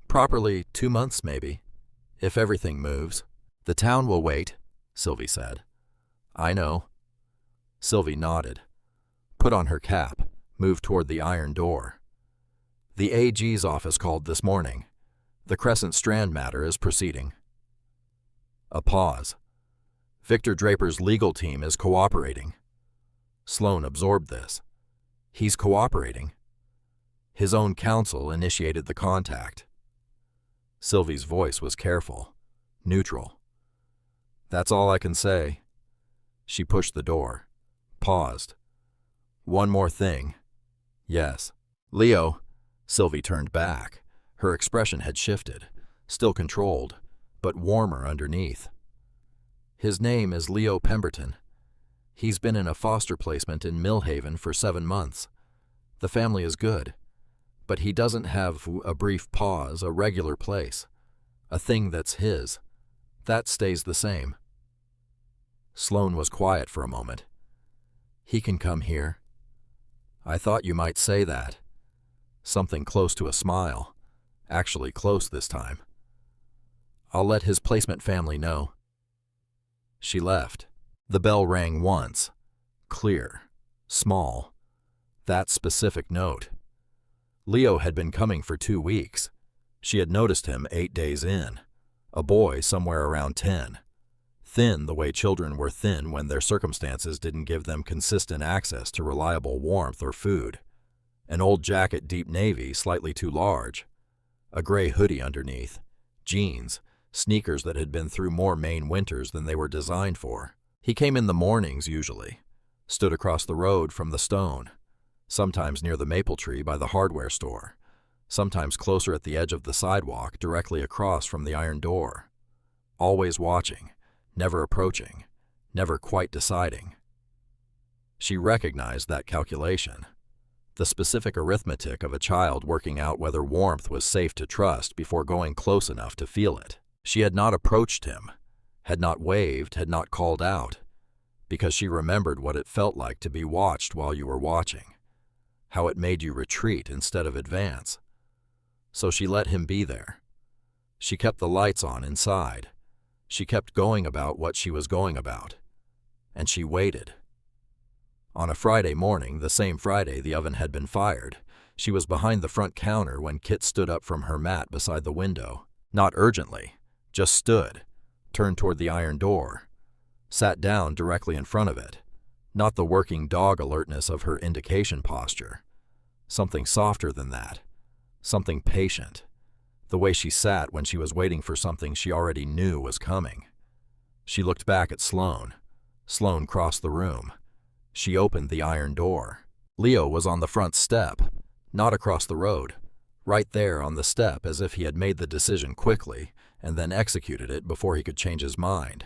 "Properly 2 months, maybe, if everything moves." "The town will wait," Sylvie said. "I know." Sylvie nodded, put on her cap, moved toward the iron door. "The AG's office called this morning. The Crescent Strand matter is proceeding." A pause. "Victor Draper's legal team is cooperating." Sloane absorbed this. He's cooperating. His own counsel initiated the contact. Sylvie's voice was careful, neutral. That's all I can say. She pushed the door, paused. One more thing. Yes. Leo. Sylvie turned back. Her expression had shifted, still controlled, but warmer underneath. His name is Leo Pemberton. He's been in a foster placement in Millhaven for 7 months. The family is good, but he doesn't have a brief pause, a regular place, a thing that's his. That stays the same. Sloane was quiet for a moment. He can come here. I thought you might say that. Something close to a smile. Actually close this time. I'll let his placement family know. She left. The bell rang once. Clear. Small. That specific note. Leo had been coming for 2 weeks. She had noticed him 8 days in. A boy somewhere around 10. Thin the way children were thin when their circumstances didn't give them consistent access to reliable warmth or food. An old jacket, deep navy, slightly too large. A gray hoodie underneath. Jeans. Sneakers that had been through more Maine winters than they were designed for. He came in the mornings usually. Stood across the road from the stone. Sometimes near the maple tree by the hardware store. Sometimes closer at the edge of the sidewalk directly across from the iron door. Always watching. Never approaching, never quite deciding. She recognized that calculation, the specific arithmetic of a child working out whether warmth was safe to trust before going close enough to feel it. She had not approached him, had not waved, had not called out, because she remembered what it felt like to be watched while you were watching, how it made you retreat instead of advance. So she let him be there. She kept the lights on inside. She kept going about what she was going about, and she waited. On a Friday morning, the same Friday the oven had been fired, she was behind the front counter when Kit stood up from her mat beside the window. Not urgently, just stood, turned toward the iron door, sat down directly in front of it, not the working dog alertness of her indication posture. Something softer than that, something patient. The way she sat when she was waiting for something she already knew was coming. She looked back at Sloane. Sloane crossed the room. She opened the iron door. Leo was on the front step, not across the road, right there on the step as if he had made the decision quickly and then executed it before he could change his mind.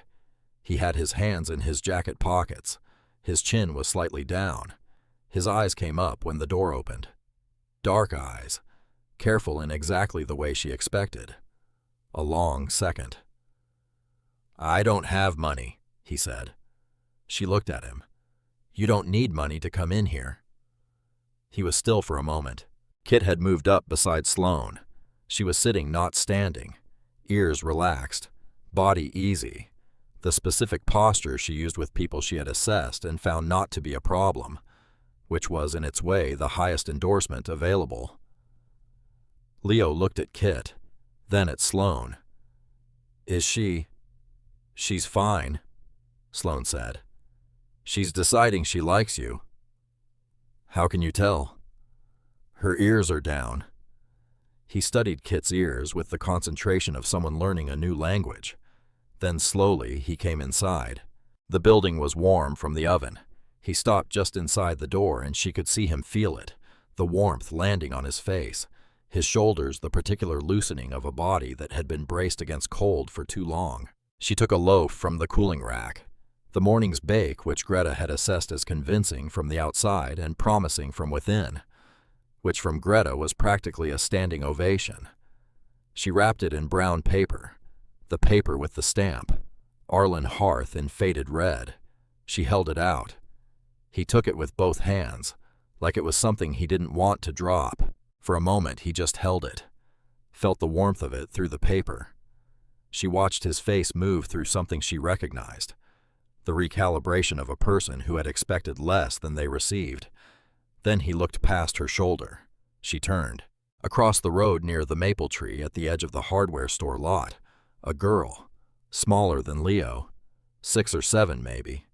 He had his hands in his jacket pockets. His chin was slightly down. His eyes came up when the door opened. Dark eyes. Careful in exactly the way she expected. A long second. I don't have money, he said. She looked at him. You don't need money to come in here. He was still for a moment. Kit had moved up beside Sloane. She was sitting, not standing. Ears relaxed. Body easy. The specific posture she used with people she had assessed and found not to be a problem, which was in its way the highest endorsement available. Leo looked at Kit, then at Sloane. Is she? She's fine, Sloane said. She's deciding she likes you. How can you tell? Her ears are down. He studied Kit's ears with the concentration of someone learning a new language. Then slowly he came inside. The building was warm from the oven. He stopped just inside the door and she could see him feel it, the warmth landing on his face. His shoulders the particular loosening of a body that had been braced against cold for too long. She took a loaf from the cooling rack. The morning's bake, which Greta had assessed as convincing from the outside and promising from within, which from Greta was practically a standing ovation. She wrapped it in brown paper, the paper with the stamp, Arlen Hearth in faded red. She held it out. He took it with both hands, like it was something he didn't want to drop. For a moment he just held it, felt the warmth of it through the paper. She watched his face move through something she recognized, the recalibration of a person who had expected less than they received. Then he looked past her shoulder. She turned. Across the road near the maple tree at the edge of the hardware store lot, a girl, smaller than Leo, 6 or 7 maybe,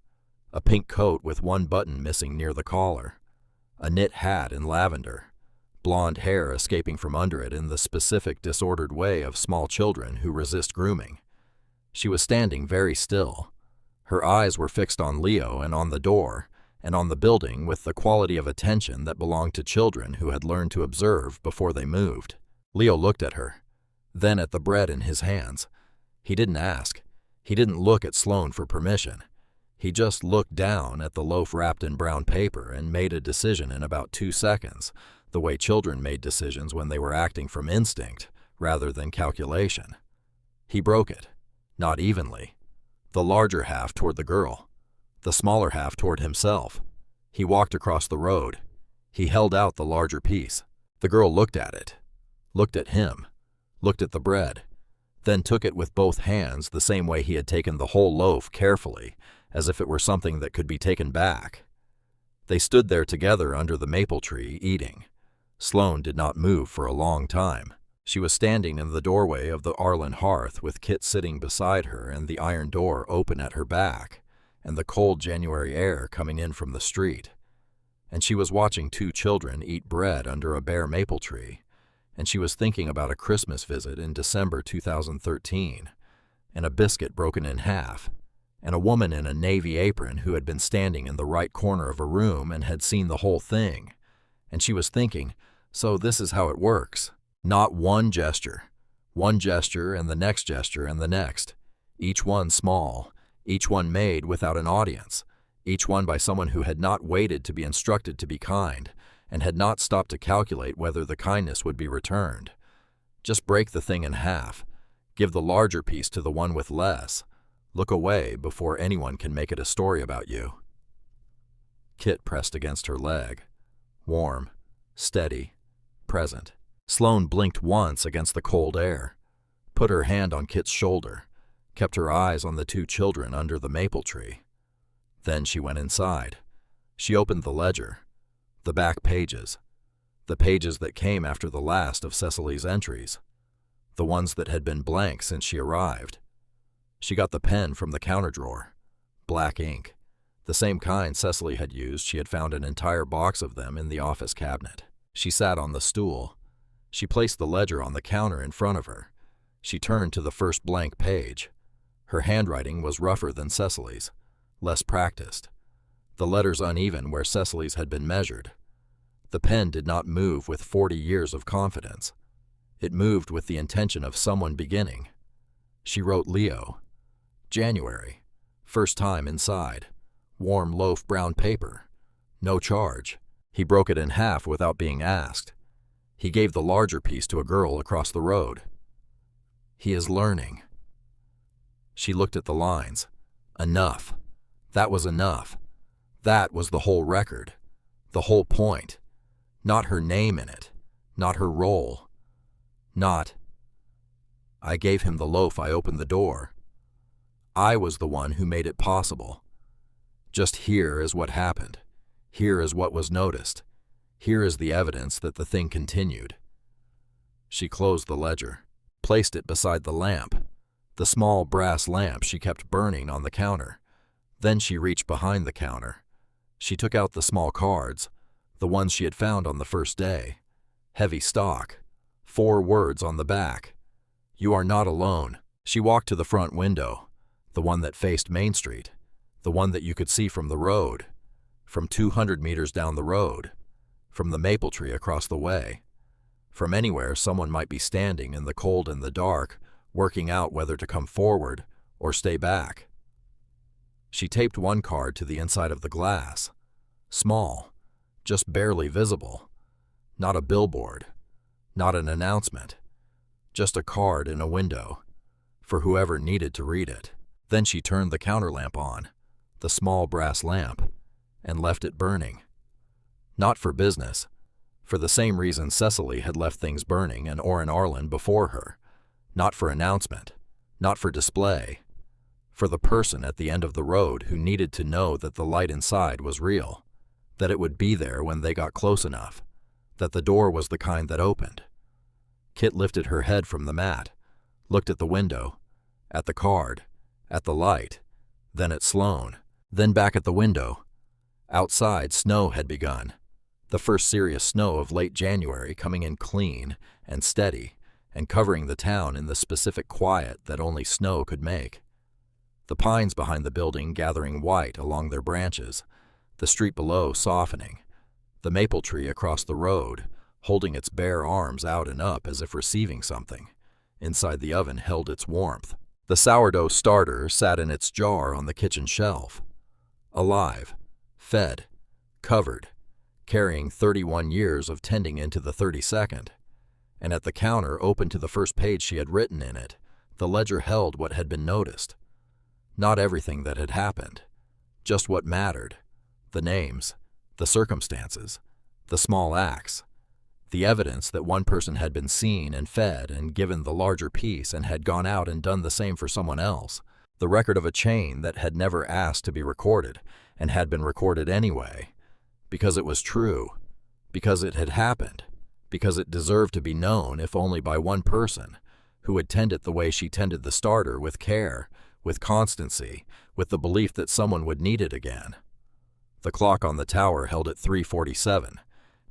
a pink coat with one button missing near the collar, a knit hat in lavender, blonde hair escaping from under it in the specific disordered way of small children who resist grooming. She was standing very still. Her eyes were fixed on Leo and on the door, and on the building with the quality of attention that belonged to children who had learned to observe before they moved. Leo looked at her, then at the bread in his hands. He didn't ask. He didn't look at Sloane for permission. He just looked down at the loaf wrapped in brown paper and made a decision in about 2 seconds, the way children made decisions when they were acting from instinct rather than calculation. He broke it, not evenly. The larger half toward the girl, the smaller half toward himself. He walked across the road. He held out the larger piece. The girl looked at it, looked at him, looked at the bread, then took it with both hands the same way he had taken the whole loaf carefully, as if it were something that could be taken back. They stood there together under the maple tree, eating. Sloane did not move for a long time. She was standing in the doorway of the Arlen hearth with Kit sitting beside her and the iron door open at her back, and the cold January air coming in from the street. And she was watching 2 children eat bread under a bare maple tree, and she was thinking about a Christmas visit in December 2013, and a biscuit broken in half, and a woman in a navy apron who had been standing in the right corner of a room and had seen the whole thing. And she was thinking, so this is how it works. Not one gesture and the next gesture and the next, each one small, each one made without an audience, each one by someone who had not waited to be instructed to be kind and had not stopped to calculate whether the kindness would be returned. Just break the thing in half, give the larger piece to the one with less, look away before anyone can make it a story about you. Kit pressed against her leg, warm, steady, present. Sloane blinked once against the cold air, put her hand on Kit's shoulder, kept her eyes on the 2 children under the maple tree. Then she went inside. She opened the ledger, the back pages, the pages that came after the last of Cecily's entries, the ones that had been blank since she arrived. She got the pen from the counter drawer, black ink, the same kind Cecily had used. She had found an entire box of them in the office cabinet. She sat on the stool. She placed the ledger on the counter in front of her. She turned to the first blank page. Her handwriting was rougher than Cecily's, less practiced. The letters uneven where Cecily's had been measured. The pen did not move with 40 years of confidence. It moved with the intention of someone beginning. She wrote Leo. January. First time inside. Warm loaf brown paper. No charge. He broke it in half without being asked. He gave the larger piece to a girl across the road. He is learning. She looked at the lines. Enough. That was enough. That was the whole record. The whole point. Not her name in it. Not her role. Not, I gave him the loaf. I opened the door. I was the one who made it possible. Just here is what happened. Here is what was noticed. Here is the evidence that the thing continued. She closed the ledger, placed it beside the lamp, the small brass lamp she kept burning on the counter. Then she reached behind the counter. She took out the small cards, the ones she had found on the first day. Heavy stock, 4 words on the back. You are not alone. She walked to the front window, the one that faced Main Street, the one that you could see from the road, from 200 meters down the road, from the maple tree across the way, from anywhere someone might be standing in the cold and the dark, working out whether to come forward or stay back. She taped one card to the inside of the glass, small, just barely visible, not a billboard, not an announcement, just a card in a window, for whoever needed to read it. Then she turned the counter lamp on, the small brass lamp, and left it burning. Not for business, for the same reason Cecily had left things burning and Orrin Arlen before her. Not for announcement, not for display, for the person at the end of the road who needed to know that the light inside was real, that it would be there when they got close enough, that the door was the kind that opened. Kit lifted her head from the mat, looked at the window, at the card, at the light, then at Sloane, then back at the window. Outside, snow had begun. The first serious snow of late January, coming in clean and steady and covering the town in the specific quiet that only snow could make. the pines behind the building gathering white along their branches, the street below softening, the maple tree across the road holding its bare arms out and up as if receiving something. Inside the oven held its warmth. The sourdough starter sat in its jar on the kitchen shelf. Alive, fed, covered, carrying 31 years of tending into the 32nd. And at the counter, open to the first page she had written in it, the ledger held what had been noticed. Not everything that had happened, just what mattered. The names, the circumstances, the small acts, the evidence that one person had been seen and fed and given the larger piece and had gone out and done the same for someone else. The record of a chain that had never asked to be recorded and had been recorded anyway, because it was true, because it had happened, because it deserved to be known if only by one person who would tend it the way she tended the starter, with care, with constancy, with the belief that someone would need it again. The clock on the tower held at 3:47,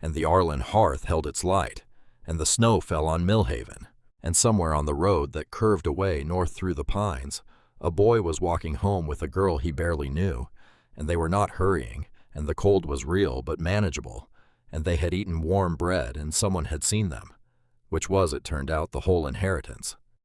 and the Arlen hearth held its light, and the snow fell on Millhaven, and somewhere on the road that curved away north through the pines, a boy was walking home with a girl he barely knew, and they were not hurrying, and the cold was real but manageable, and they had eaten warm bread and someone had seen them, which was, it turned out, the whole inheritance.